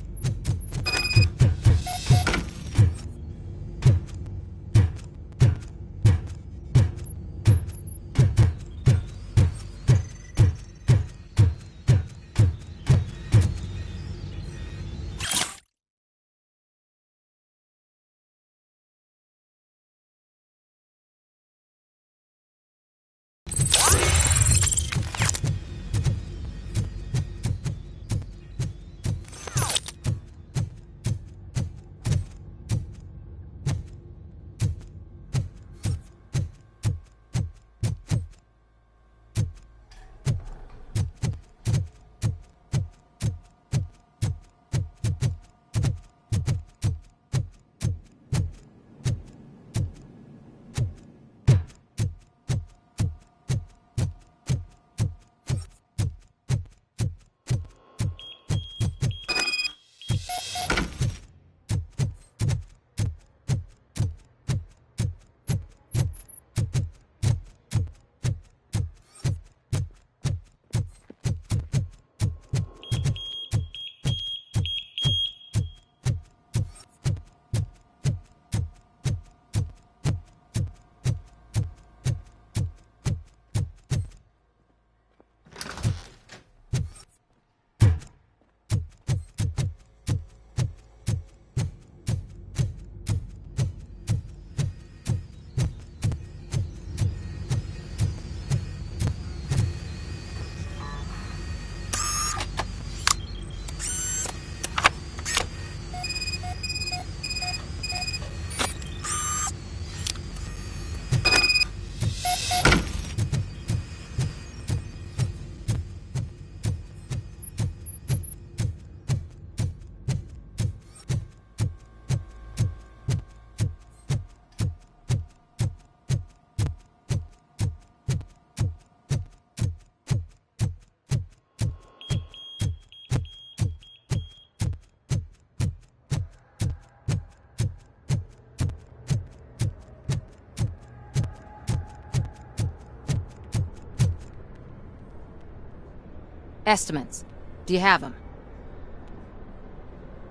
Estimates. Do you have them?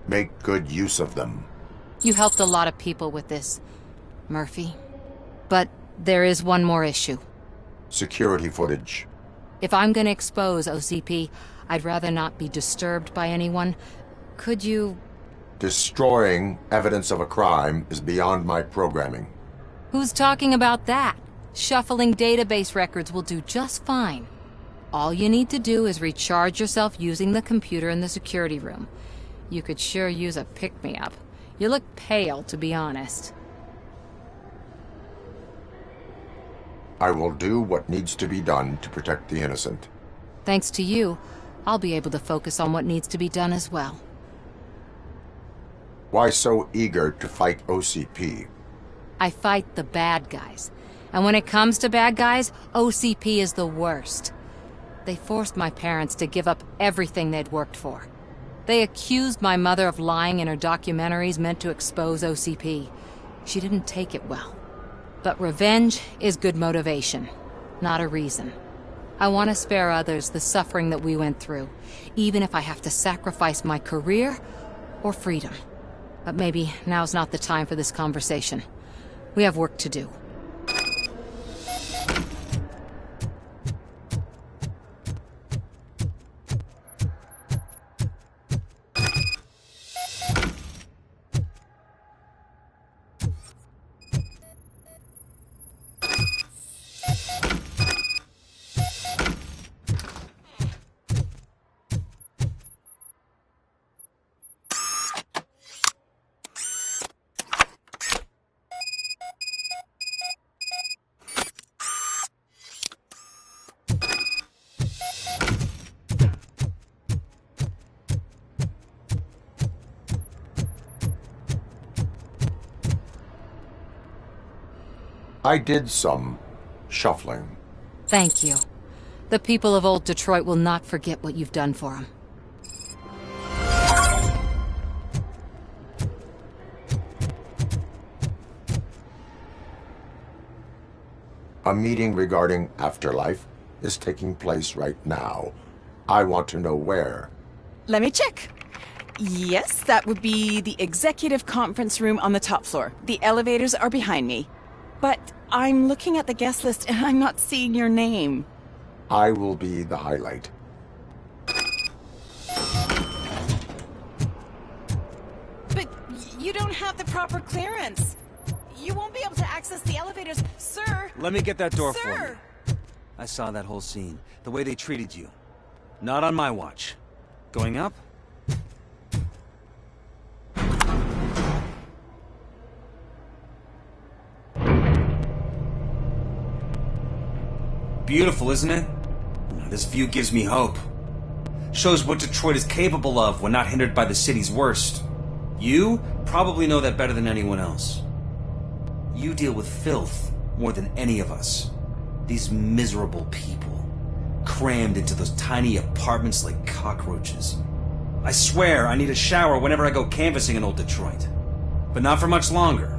Make good use of them. You helped a lot of people with this, Murphy. But there is one more issue. Security footage. If I'm gonna expose OCP, I'd rather not be disturbed by anyone. Could you... Destroying evidence of a crime is beyond my programming. Who's talking about that? Shuffling database records will do just fine. All you need to do is recharge yourself using the computer in the security room. You could sure use a pick-me-up. You look pale, to be honest. I will do what needs to be done to protect the innocent. Thanks to you, I'll be able to focus on what needs to be done as well. Why so eager to fight OCP? I fight the bad guys. And when it comes to bad guys, OCP is the worst. They forced my parents to give up everything they'd worked for. They accused my mother of lying in her documentaries meant to expose OCP. She didn't take it well. But revenge is good motivation, not a reason. I want to spare others the suffering that we went through, even if I have to sacrifice my career or freedom. But maybe now's not the time for this conversation. We have work to do. I did some shuffling. Thank you. The people of Old Detroit will not forget what you've done for them. A meeting regarding afterlife is taking place right now. I want to know where. Let me check. Yes, that would be the executive conference room on the top floor. The elevators are behind me. But I'm looking at the guest list and I'm not seeing your name. I will be the highlight. But you don't have the proper clearance. You won't be able to access the elevators, sir. Let me get that door for Sir! you. I saw that whole scene. The way they treated you. Not on my watch. Going up? Beautiful, isn't it? This view gives me hope. Shows what Detroit is capable of when not hindered by the city's worst. You probably know that better than anyone else. You deal with filth more than any of us. These miserable people, crammed into those tiny apartments like cockroaches. I swear I need a shower whenever I go canvassing in Old Detroit. But not for much longer.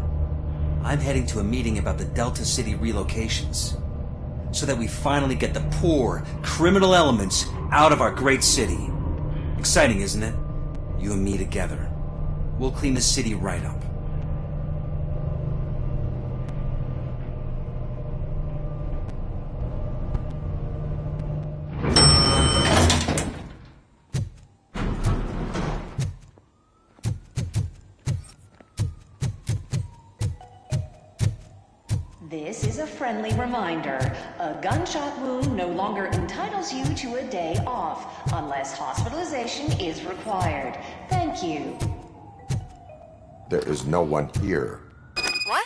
I'm heading to a meeting about the Delta City relocations, so that we finally get the poor, criminal elements out of our great city. Exciting, isn't it? You and me together. We'll clean the city right up. This is a friendly reminder. A gunshot wound no longer entitles you to a day off, unless hospitalization is required. Thank you. There is no one here. What?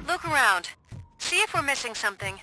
Look around. See if we're missing something.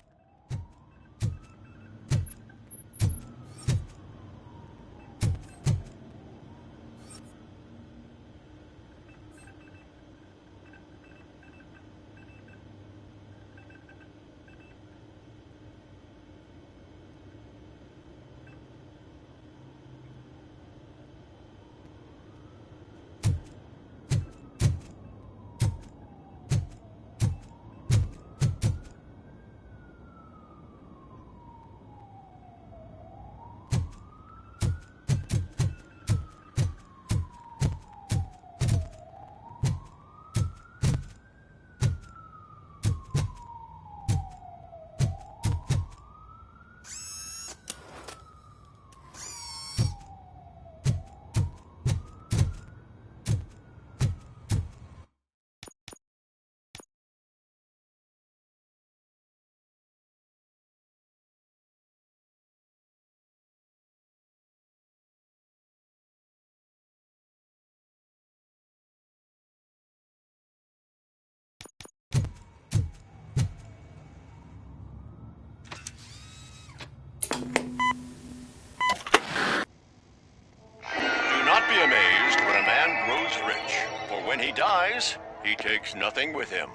dies, he takes nothing with him.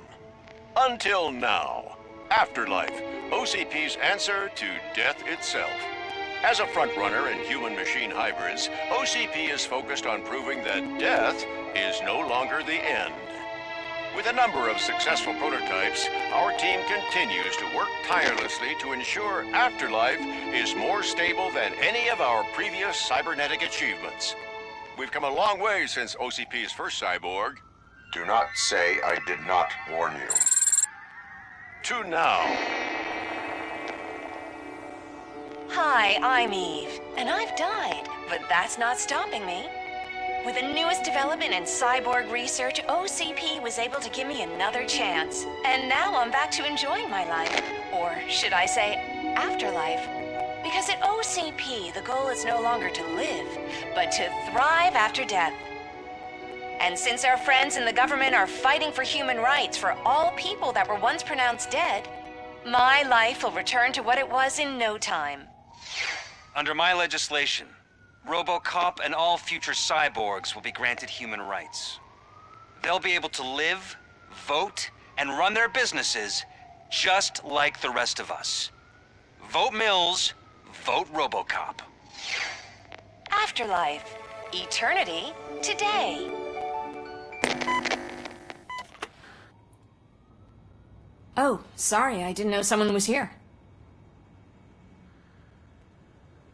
Until now. Afterlife, OCP's answer to death itself. As a frontrunner in human-machine hybrids, OCP is focused on proving that death is no longer the end. With a number of successful prototypes, our team continues to work tirelessly to ensure Afterlife is more stable than any of our previous cybernetic achievements. We've come a long way since OCP's first cyborg. Do not say I did not warn you. To now. Hi, I'm Eve, and I've died, but that's not stopping me. With the newest development in cyborg research, OCP was able to give me another chance. And now I'm back to enjoying my life. Or should I say, afterlife. Because at OCP, the goal is no longer to live, but to thrive after death. And since our friends in the government are fighting for human rights for all people that were once pronounced dead, my life will return to what it was in no time. Under my legislation, RoboCop and all future cyborgs will be granted human rights. They'll be able to live, vote, and run their businesses just like the rest of us. Vote Mills, vote RoboCop. Afterlife. Eternity. Today. Oh, sorry, I didn't know someone was here.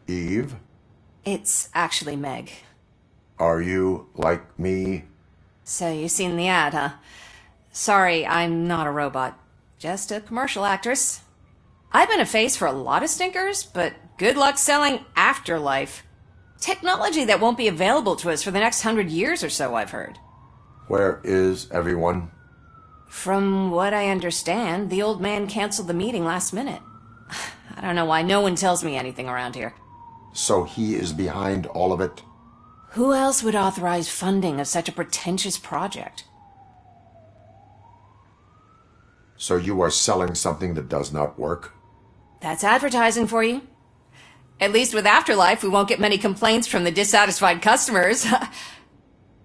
Eve? It's actually Meg. Are you like me? So you seen the ad, huh? Sorry, I'm not a robot. Just a commercial actress. I've been a face for a lot of stinkers, but good luck selling Afterlife. Technology that won't be available to us for the next 100 years or so, I've heard. Where is everyone? From what I understand, the old man canceled the meeting last minute. I don't know why no one tells me anything around here. So he is behind all of it? Who else would authorize funding of such a pretentious project? So you are selling something that does not work? That's advertising for you. At least with Afterlife, we won't get many complaints from the dissatisfied customers.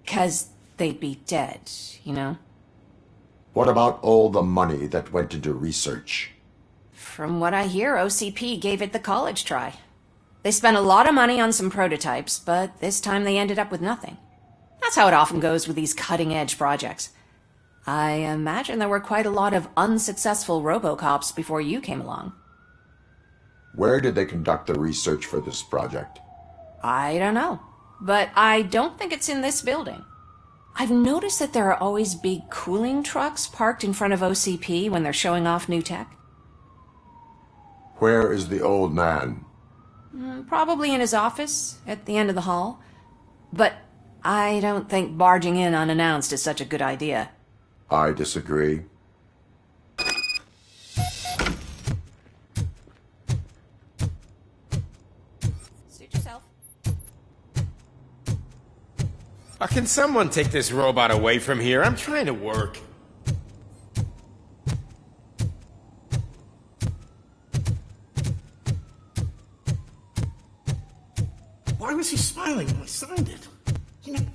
'Cause they'd be dead, you know? What about all the money that went into research? From what I hear, OCP gave it the college try. They spent a lot of money on some prototypes, but this time they ended up with nothing. That's how it often goes with these cutting-edge projects. I imagine there were quite a lot of unsuccessful RoboCops before you came along. Where did they conduct the research for this project? I don't know, but I don't think it's in this building. I've noticed that there are always big cooling trucks parked in front of OCP when they're showing off new tech. Where is the old man? Probably in his office, at the end of the hall. But I don't think barging in unannounced is such a good idea. I disagree. Suit yourself. Can someone take this robot away from here? I'm trying to work. Why was he smiling when I signed it? You know,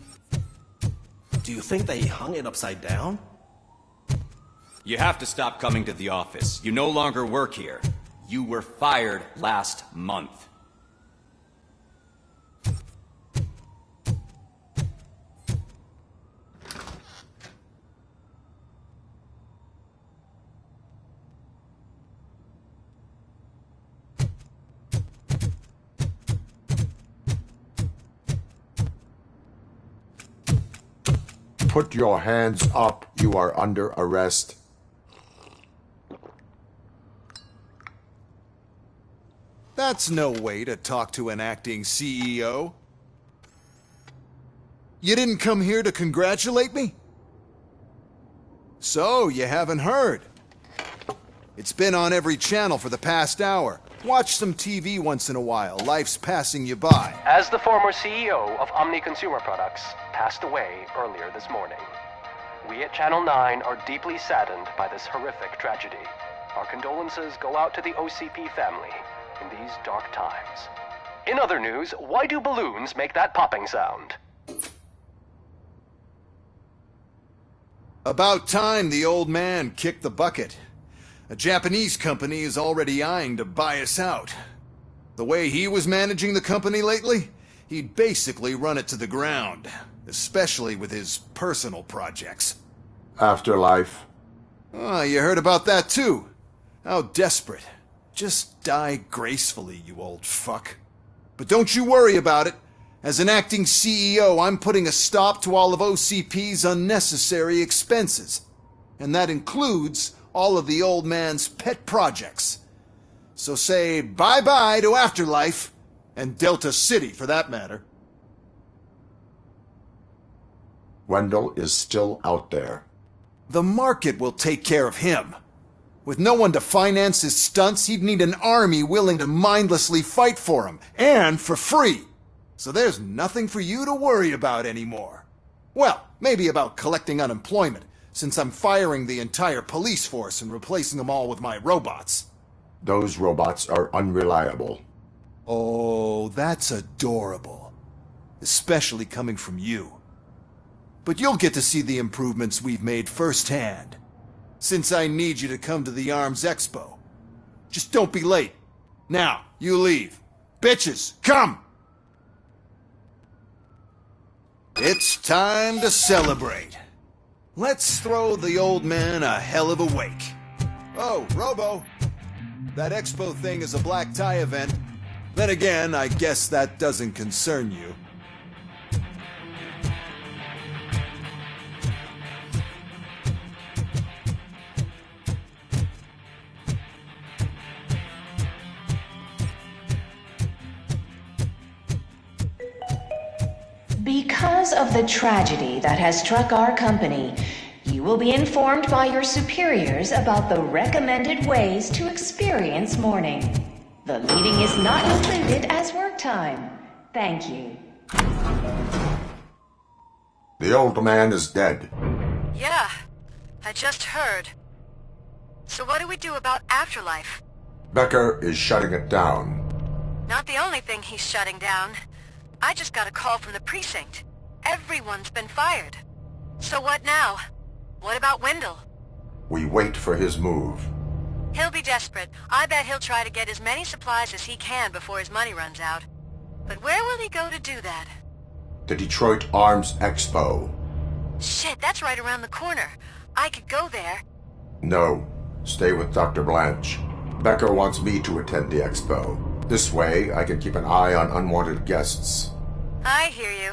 do you think they hung it upside down? You have to stop coming to the office. You no longer work here. You were fired last month. Put your hands up. You are under arrest. That's no way to talk to an acting CEO. You didn't come here to congratulate me? So, you haven't heard. It's been on every channel for the past hour. Watch some TV once in a while. Life's passing you by. As the former CEO of Omni Consumer Products passed away earlier this morning, we at Channel 9 are deeply saddened by this horrific tragedy. Our condolences go out to the OCP family in these dark times. In other news, why do balloons make that popping sound? About time the old man kicked the bucket. A Japanese company is already eyeing to buy us out. The way he was managing the company lately, he'd basically run it to the ground, especially with his personal projects. Afterlife. Oh, you heard about that too? How desperate. Just die gracefully, you old fuck. But don't you worry about it. As an acting CEO, I'm putting a stop to all of OCP's unnecessary expenses. And that includes all of the old man's pet projects. So say bye-bye to Afterlife, and Delta City for that matter. Wendell is still out there. The market will take care of him. With no one to finance his stunts, he'd need an army willing to mindlessly fight for him, and for free. So there's nothing for you to worry about anymore. Well, maybe about collecting unemployment, since I'm firing the entire police force and replacing them all with my robots. Those robots are unreliable. Oh, that's adorable. Especially coming from you. But you'll get to see the improvements we've made firsthand. Since I need you to come to the Arms Expo. Just don't be late. Now, you leave. Bitches, come! It's time to celebrate. Let's throw the old man a hell of a wake. Oh, Robo. That expo thing is a black tie event. Then again, I guess that doesn't concern you. Because of the tragedy that has struck our company, you will be informed by your superiors about the recommended ways to experience mourning. The meeting is not included as work time. Thank you. The old man is dead. Yeah, I just heard. So what do we do about Afterlife? Becker is shutting it down. Not the only thing he's shutting down. I just got a call from the precinct. Everyone's been fired. So what now? What about Wendell? We wait for his move. He'll be desperate. I bet he'll try to get as many supplies as he can before his money runs out. But where will he go to do that? The Detroit Arms Expo. Shit, that's right around the corner. I could go there. No. Stay with Dr. Blanche. Becker wants me to attend the expo. This way, I can keep an eye on unwanted guests. I hear you.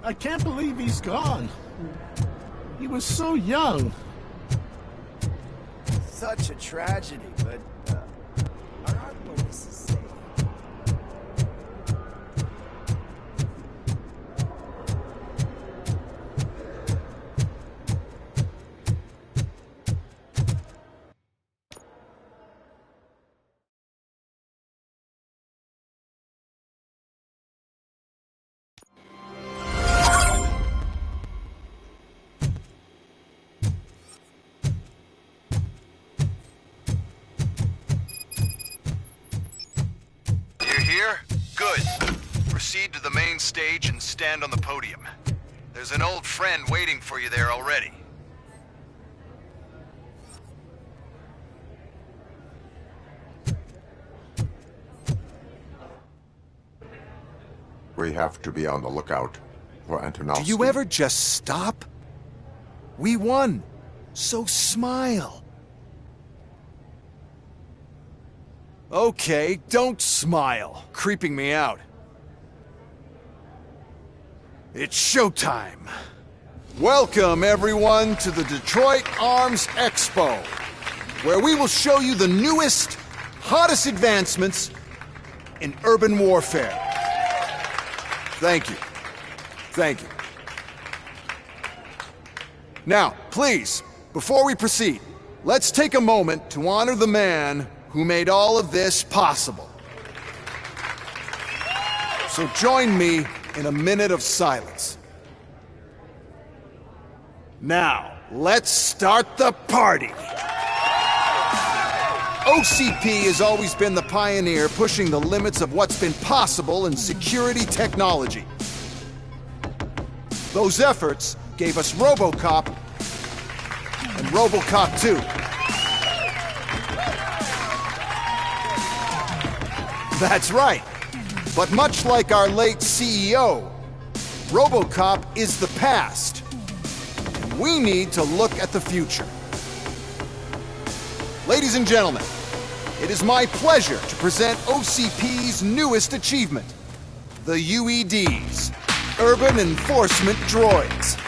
I can't believe he's gone. He was so young. Such a tragedy, but are our bonuses safe? Proceed to the main stage and stand on the podium. There's an old friend waiting for you there already. We have to be on the lookout for Antonovsky. Do you ever just stop? We won, so smile. Okay, don't smile. Creeping me out. It's showtime. Welcome, everyone, to the Detroit Arms Expo, where we will show you the newest, hottest advancements in urban warfare. Thank you. Thank you. Now, please, before we proceed, let's take a moment to honor the man who made all of this possible. So join me in a minute of silence. Now, let's start the party! OCP has always been the pioneer pushing the limits of what's been possible in security technology. Those efforts gave us RoboCop and RoboCop 2. That's right. But much like our late CEO, RoboCop is the past. And we need to look at the future. Ladies and gentlemen, it is my pleasure to present OCP's newest achievement, the UEDs, Urban Enforcement Droids.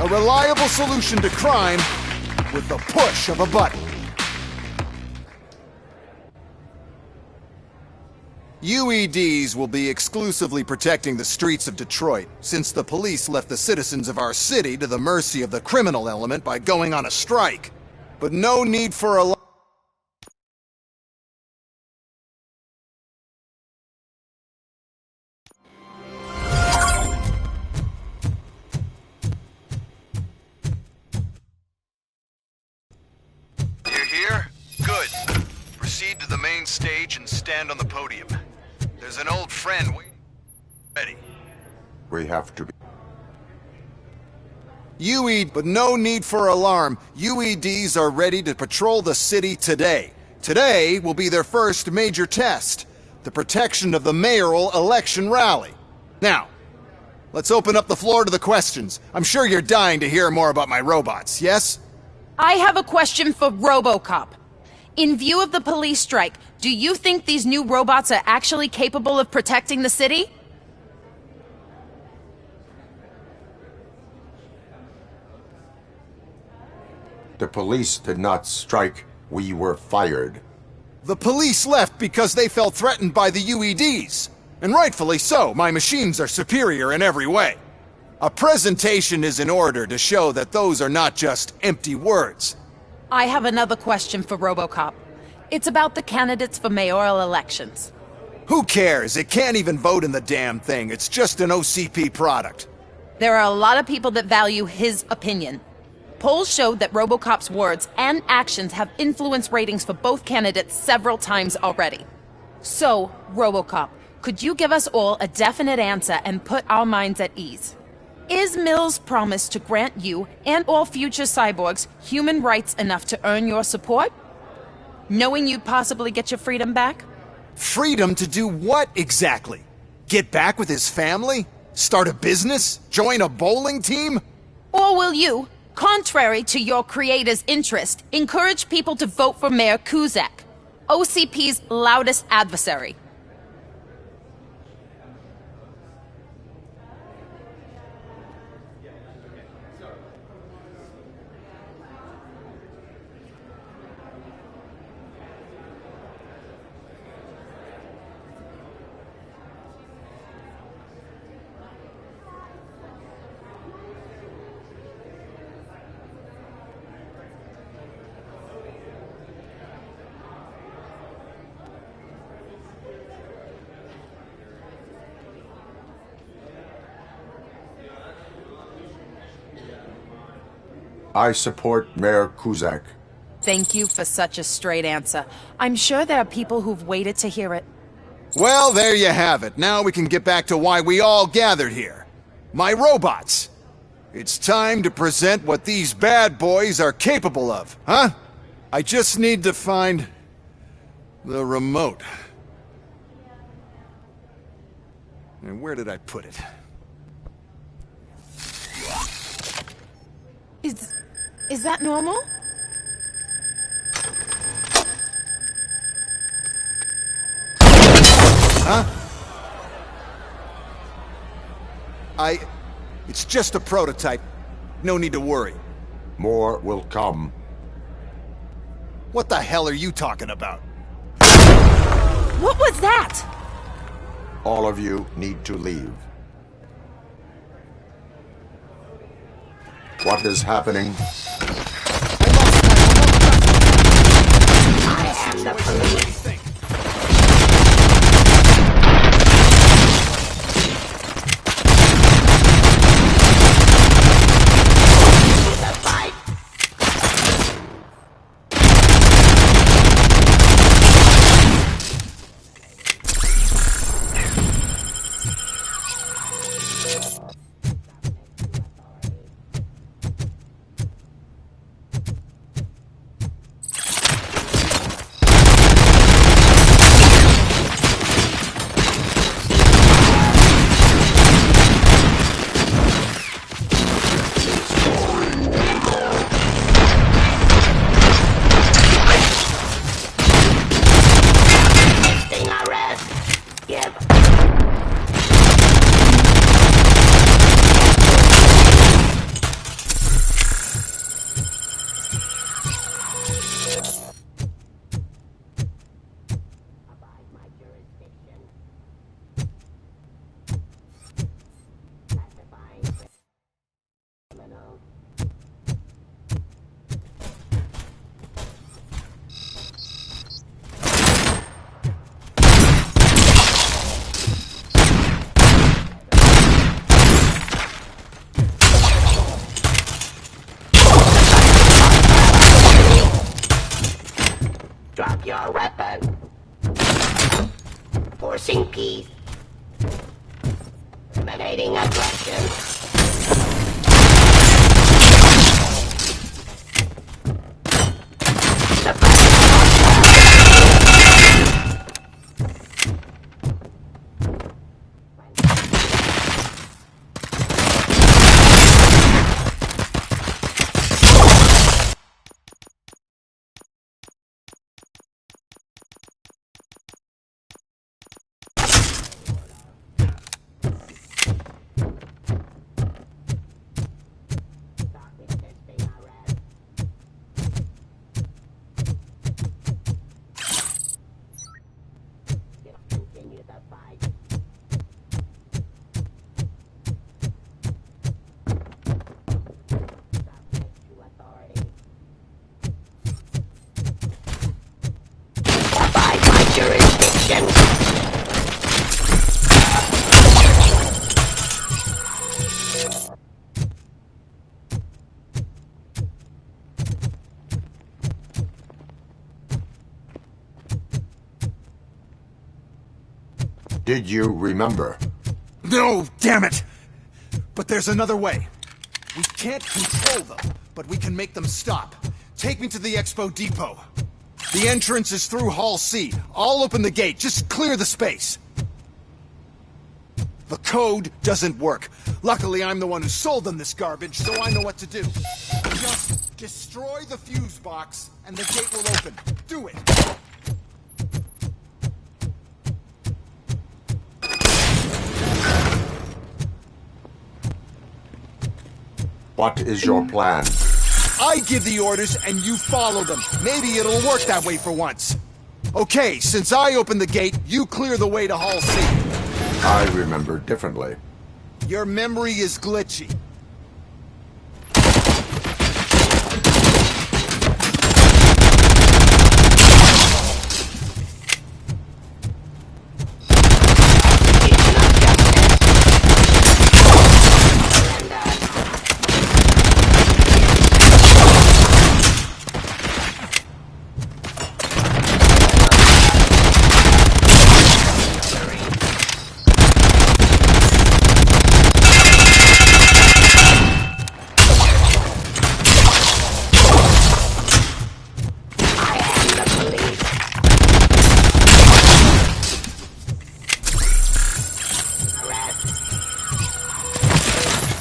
A reliable solution to crime with the push of a button. UEDs will be exclusively protecting the streets of Detroit, since the police left the citizens of our city to the mercy of the criminal element by going on a strike. But no need for a... You're here? Good. Proceed to the main stage and stand on the podium. There's an old friend waiting. Ready. We have to be... but no need for alarm. UEDs are ready to patrol the city today. Today will be their first major test, the protection of the mayoral election rally. Now, let's open up the floor to the questions. I'm sure you're dying to hear more about my robots, yes? I have a question for RoboCop. In view of the police strike, do you think these new robots are actually capable of protecting the city? The police did not strike. We were fired. The police left because they felt threatened by the UEDs. And rightfully so. My machines are superior in every way. A presentation is in order to show that those are not just empty words. I have another question for RoboCop. It's about the candidates for mayoral elections. Who cares? It can't even vote in the damn thing. It's just an OCP product. There are a lot of people that value his opinion. Polls showed that RoboCop's words and actions have influenced ratings for both candidates several times already. So, RoboCop, could you give us all a definite answer and put our minds at ease? Is Mills' promise to grant you and all future cyborgs human rights enough to earn your support? Knowing you'd possibly get your freedom back? Freedom to do what exactly? Get back with his family? Start a business? Join a bowling team? Or will you, contrary to your creator's interest, encourage people to vote for Mayor Kuzak, OCP's loudest adversary? I support Mayor Kuzak. Thank you for such a straight answer. I'm sure there are people who've waited to hear it. Well, there you have it. Now we can get back to why we all gathered here. My robots. It's time to present what these bad boys are capable of, huh? I just need to find the remote. And where did I put it? Is that normal? Huh? It's just a prototype. No need to worry. More will come. What the hell are you talking about? What was that? All of you need to leave. What is happening? Drop your weapon. Forcing peace. Eliminating aggression. Did you remember? No, damn it! But there's another way. We can't control them, but we can make them stop. Take me to the Expo Depot. The entrance is through Hall C. I'll open the gate. Just clear the space. The code doesn't work. Luckily, I'm the one who sold them this garbage, so I know what to do. Just destroy the fuse box, and the gate will open. Do it! What is your plan? I give the orders and you follow them. Maybe it'll work that way for once. Okay, since I opened the gate, you clear the way to Hall C. I remember differently. Your memory is glitchy.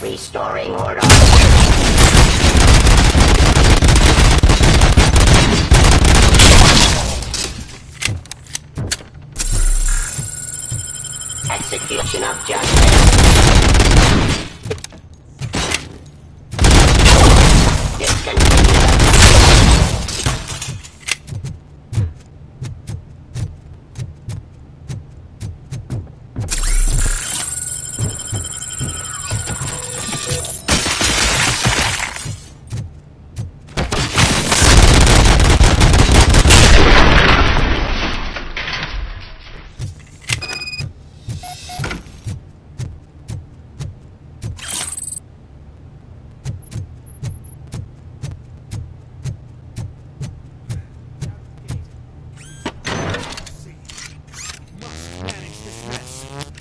Restoring order. Execution of justice. Discontinue the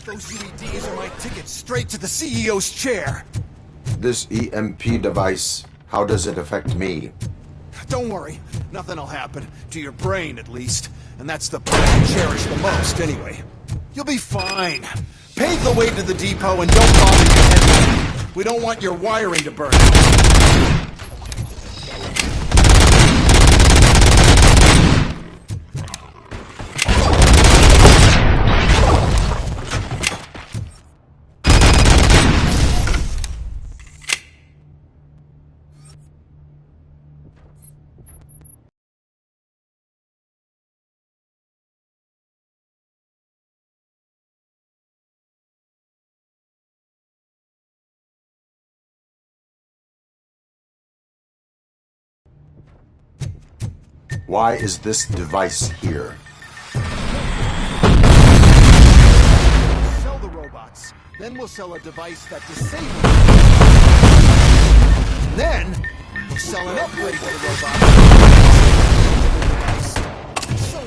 Those UEDs are my ticket straight to the CEO's chair. This EMP device, how does it affect me? Don't worry, nothing'll happen. To your brain, at least. And that's the part I cherish the most, anyway. You'll be fine. Pave the way to the depot and don't bother your head. We don't want your wiring to burn out. Why is this device here? Sell the robots. Then we'll sell a device that disables them. Then we'll sell an upgrade to the robot. So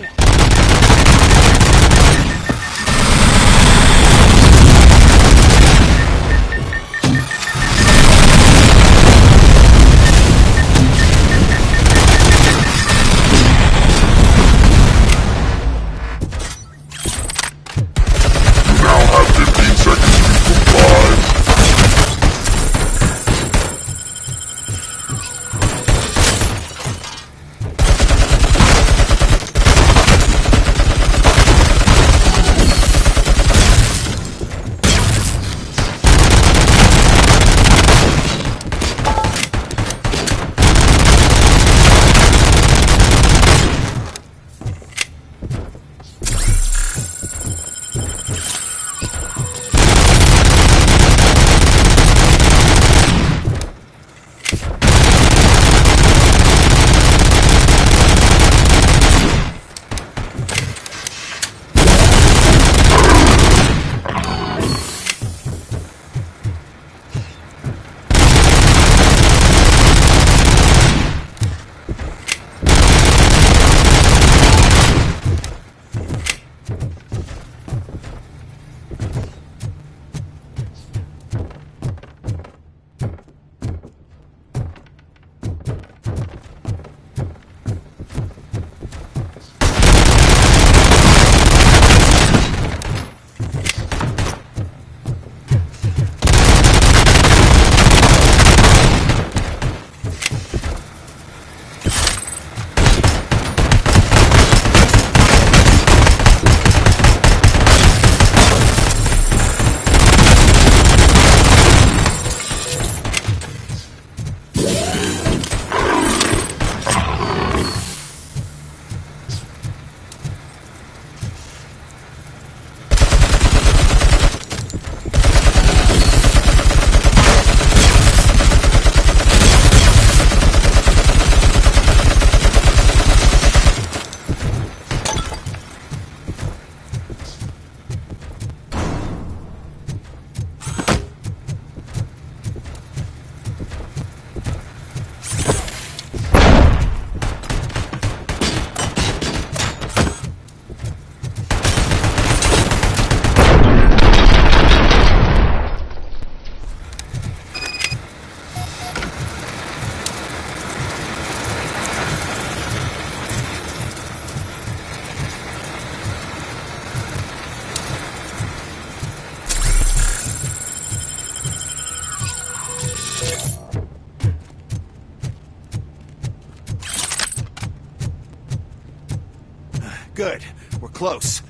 Good. We're close.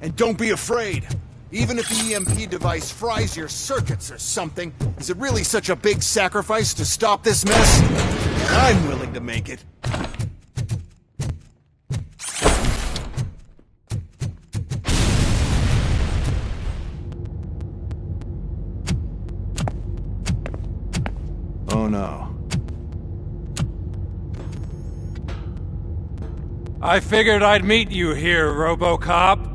And don't be afraid. Even if the EMP device fries your circuits or something, is it really such a big sacrifice to stop this mess? I'm willing to make it. Oh no. I figured I'd meet you here, RoboCop.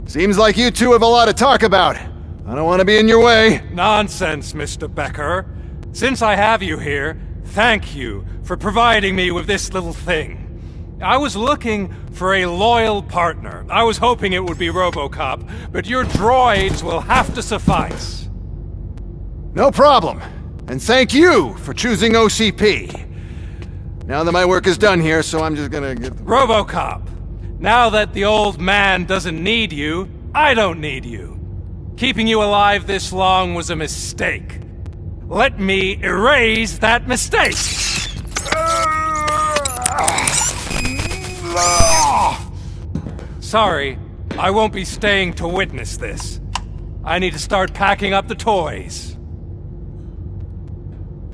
Seems like you two have a lot to talk about. I don't want to be in your way. Nonsense, Mr. Becker. Since I have you here, thank you for providing me with this little thing. I was looking for a loyal partner. I was hoping it would be RoboCop, but your droids will have to suffice. No problem. And thank you for choosing OCP. Now that my work is done here, so I'm just gonna get... RoboCop, now that the old man doesn't need you, I don't need you. Keeping you alive this long was a mistake. Let me erase that mistake! Sorry, I won't be staying to witness this. I need to start packing up the toys.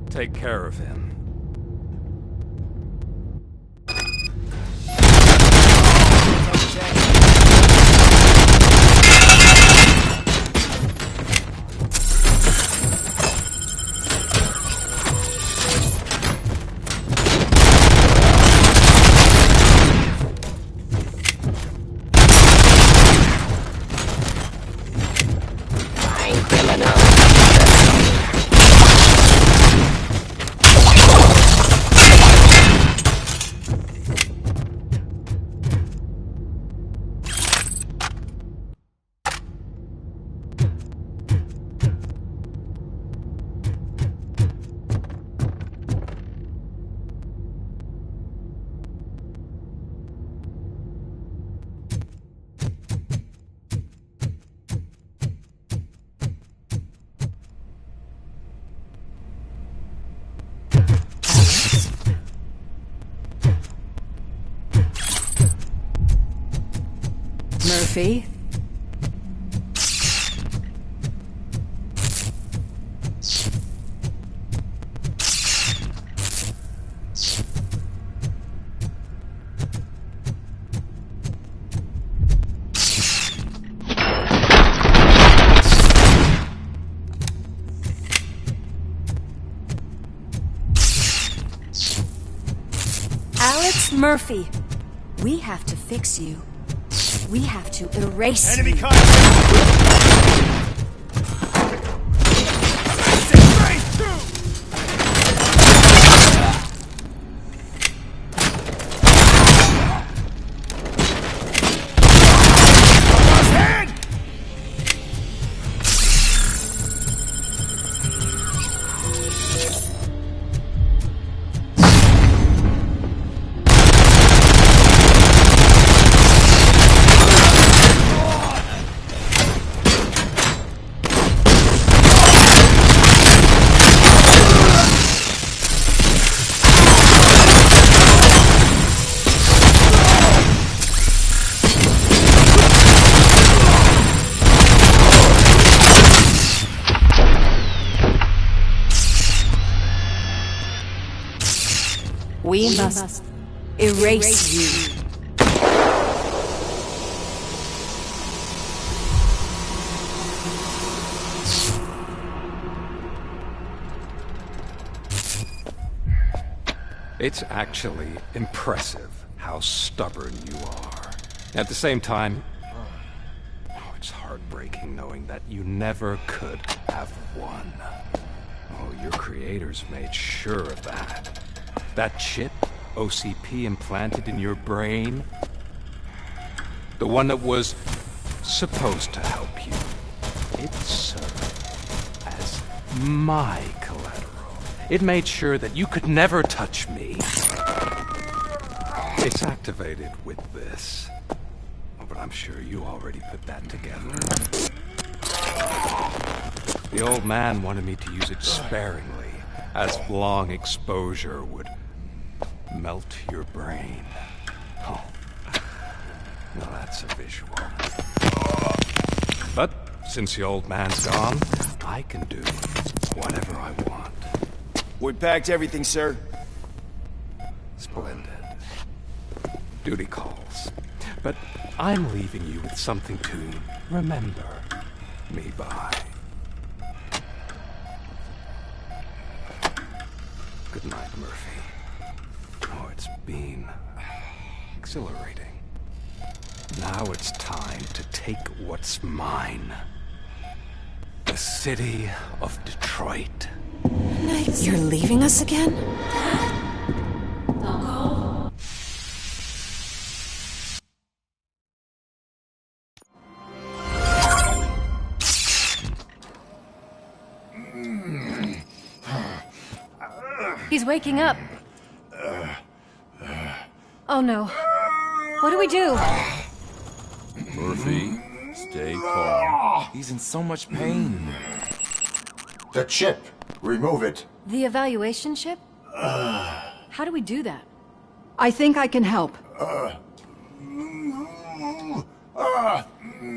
Take care of him. Murphy? Alex Murphy, we have to fix you. We have to erase Enemy you. contact! We must erase you. It's actually impressive how stubborn you are. At the same time, it's heartbreaking knowing that you never could have won. Oh, your creators made sure of that. That chip OCP implanted in your brain, the one that was supposed to help you, it served as my collateral. It made sure that you could never touch me. It's activated with this. Oh, but I'm sure you already put that together. The old man wanted me to use it sparingly, as long exposure would melt your brain. Oh. Now that's a visual. But since the old man's gone, I can do whatever I want. We packed everything, sir. Splendid. Duty calls. But I'm leaving you with something to remember me by. Good night, Murphy. Oh, it's been exhilarating. Now it's time to take what's mine. The city of Detroit. You're leaving us again? He's waking up. Oh no. What do we do? Murphy, stay calm. He's in so much pain. The chip. Remove it. The evaluation chip? How do we do that? I think I can help.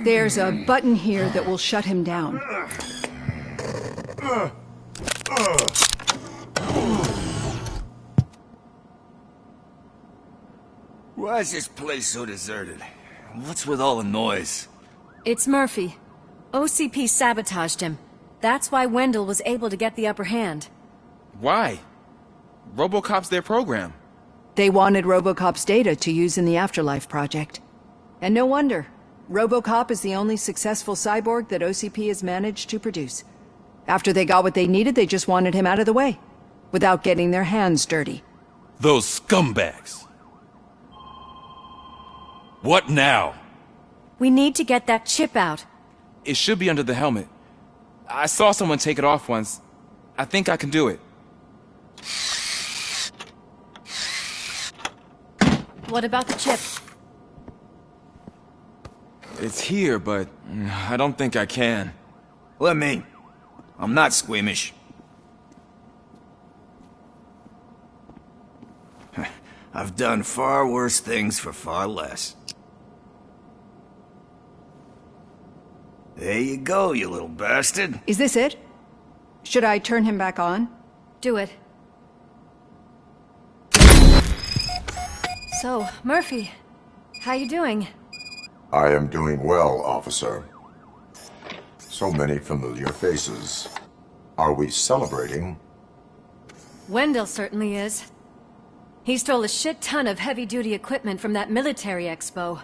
There's a button here that will shut him down. Why is this place so deserted? What's with all the noise? It's Murphy. OCP sabotaged him. That's why Wendell was able to get the upper hand. Why? RoboCop's their program. They wanted RoboCop's data to use in the Afterlife project. And no wonder. RoboCop is the only successful cyborg that OCP has managed to produce. After they got what they needed, they just wanted him out of the way, without getting their hands dirty. Those scumbags. What now? We need to get that chip out. It should be under the helmet. I saw someone take it off once. I think I can do it. What about the chip? It's here, but I don't think I can. Let me. I'm not squeamish. I've done far worse things for far less. There you go, you little bastard. Is this it? Should I turn him back on? Do it. So, Murphy, how you doing? I am doing well, officer. So many familiar faces. Are we celebrating? Wendell certainly is. He stole a shit ton of heavy-duty equipment from that military expo.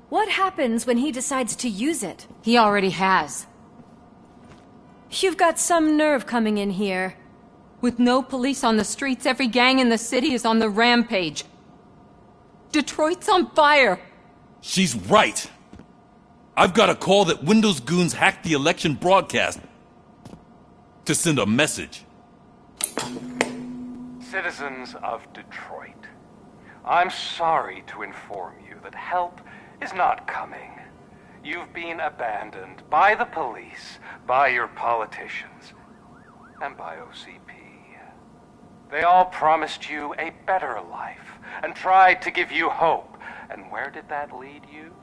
What happens when he decides to use it? He already has. You've got some nerve coming in here. With no police on the streets, every gang in the city is on the rampage. Detroit's on fire! She's right! I've got a call that Windows goons hacked the election broadcast to send a message. Citizens of Detroit, I'm sorry to inform you that help is not coming. You've been abandoned by the police, by your politicians, and by OCP. They all promised you a better life and tried to give you hope. And where did that lead you?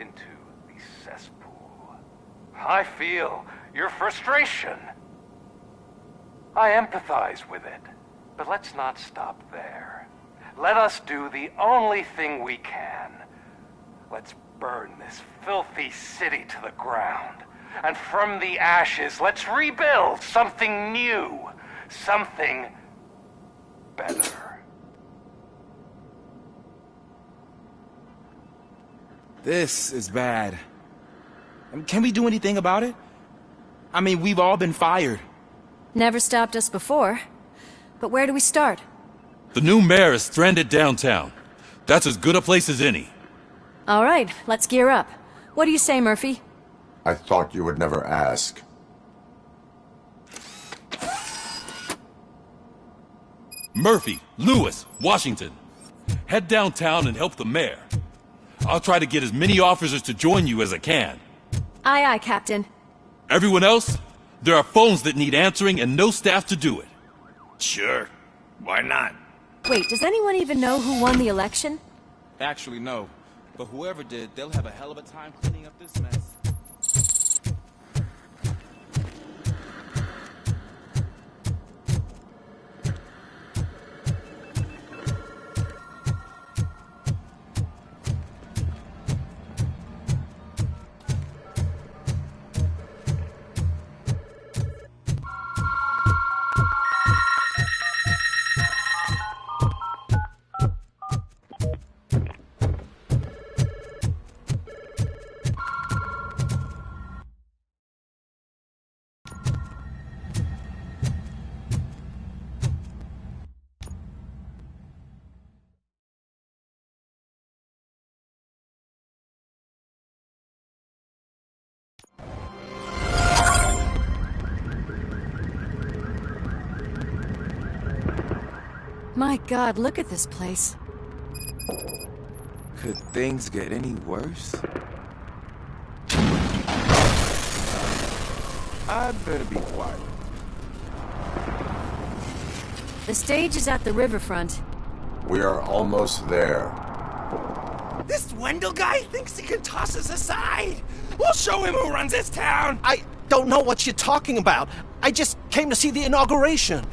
Into the cesspool. I feel your frustration. I empathize with it, but let's not stop there. Let us do the only thing we can. Let's burn this filthy city to the ground. And from the ashes, let's rebuild something new. Something better. This is bad. Can we do anything about it? I mean, we've all been fired. Never stopped us before. But where do we start? The new mayor is stranded downtown. That's as good a place as any. All right, let's gear up. What do you say, Murphy? I thought you would never ask. Murphy, Lewis, Washington. Head downtown and help the mayor. I'll try to get as many officers to join you as I can. Aye, aye, Captain. Everyone else? There are phones that need answering and no staff to do it. Sure. Why not? Wait, does anyone even know who won the election? Actually, no. But whoever did, they'll have a hell of a time cleaning up this mess. My God, look at this place. Could things get any worse? I'd better be quiet. The stage is at the riverfront. We are almost there. This Wendell guy thinks he can toss us aside. We'll show him who runs this town. I don't know what you're talking about. I just came to see the inauguration.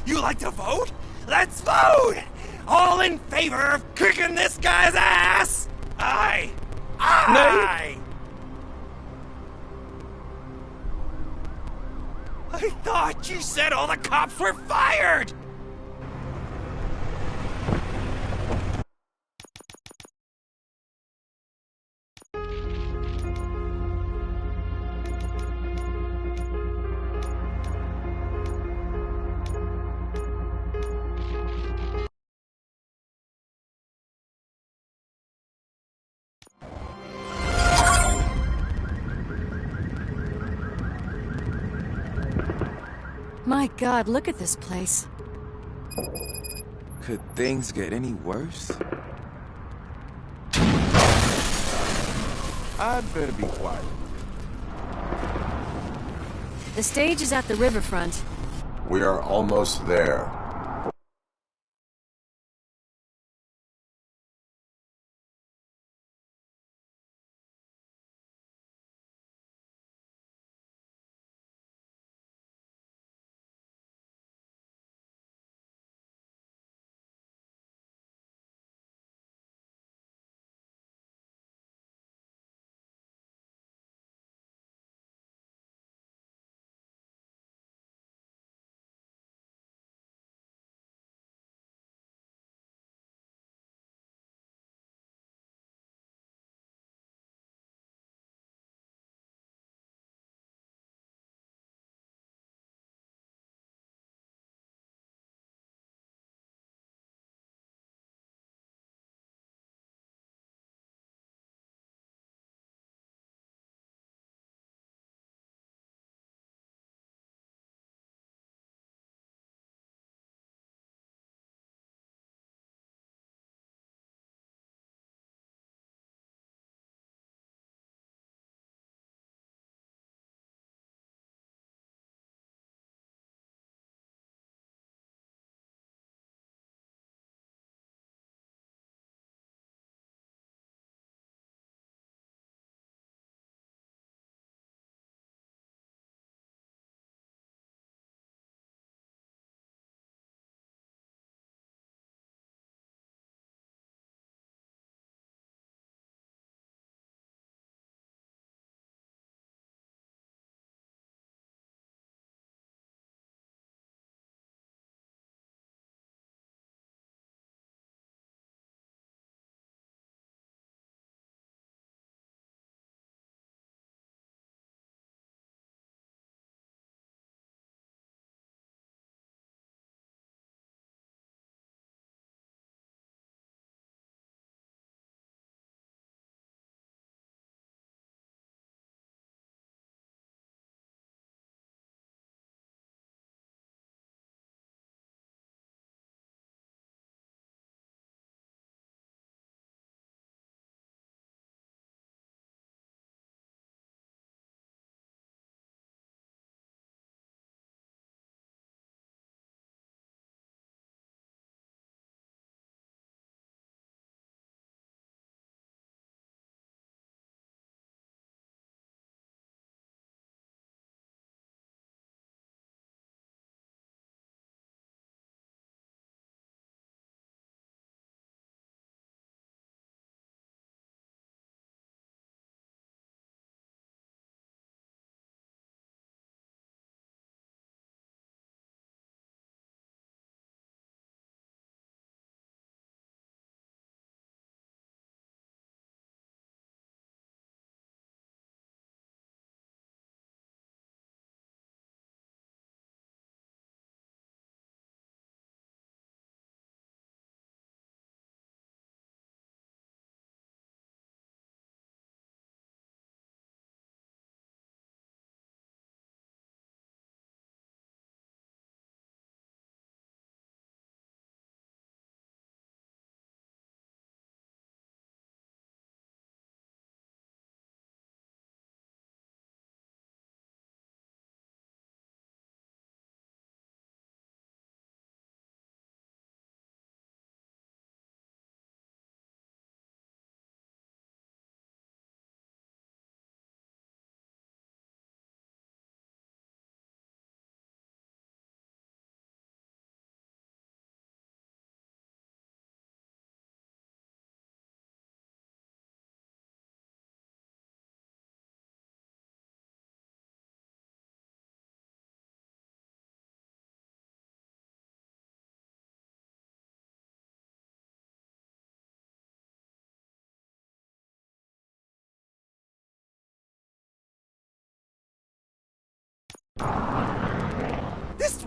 You like to vote? Let's vote! All in favor of kicking this guy's ass? Aye! Aye! I thought you said all the cops were fired! My God, look at this place. Could things get any worse? I'd better be quiet. The stage is at the riverfront. We are almost there.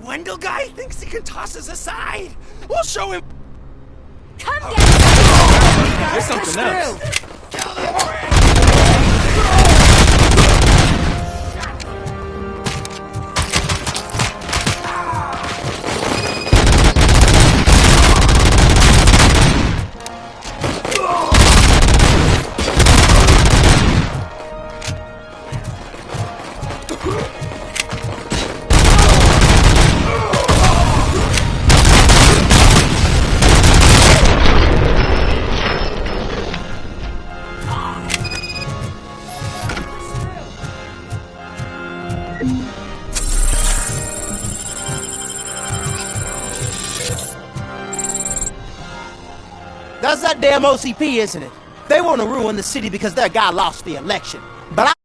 Wendell guy thinks he can toss us aside. We'll show him. Come down! There's something else. That's that damn OCP, isn't it? They want to ruin the city because their guy lost the election. But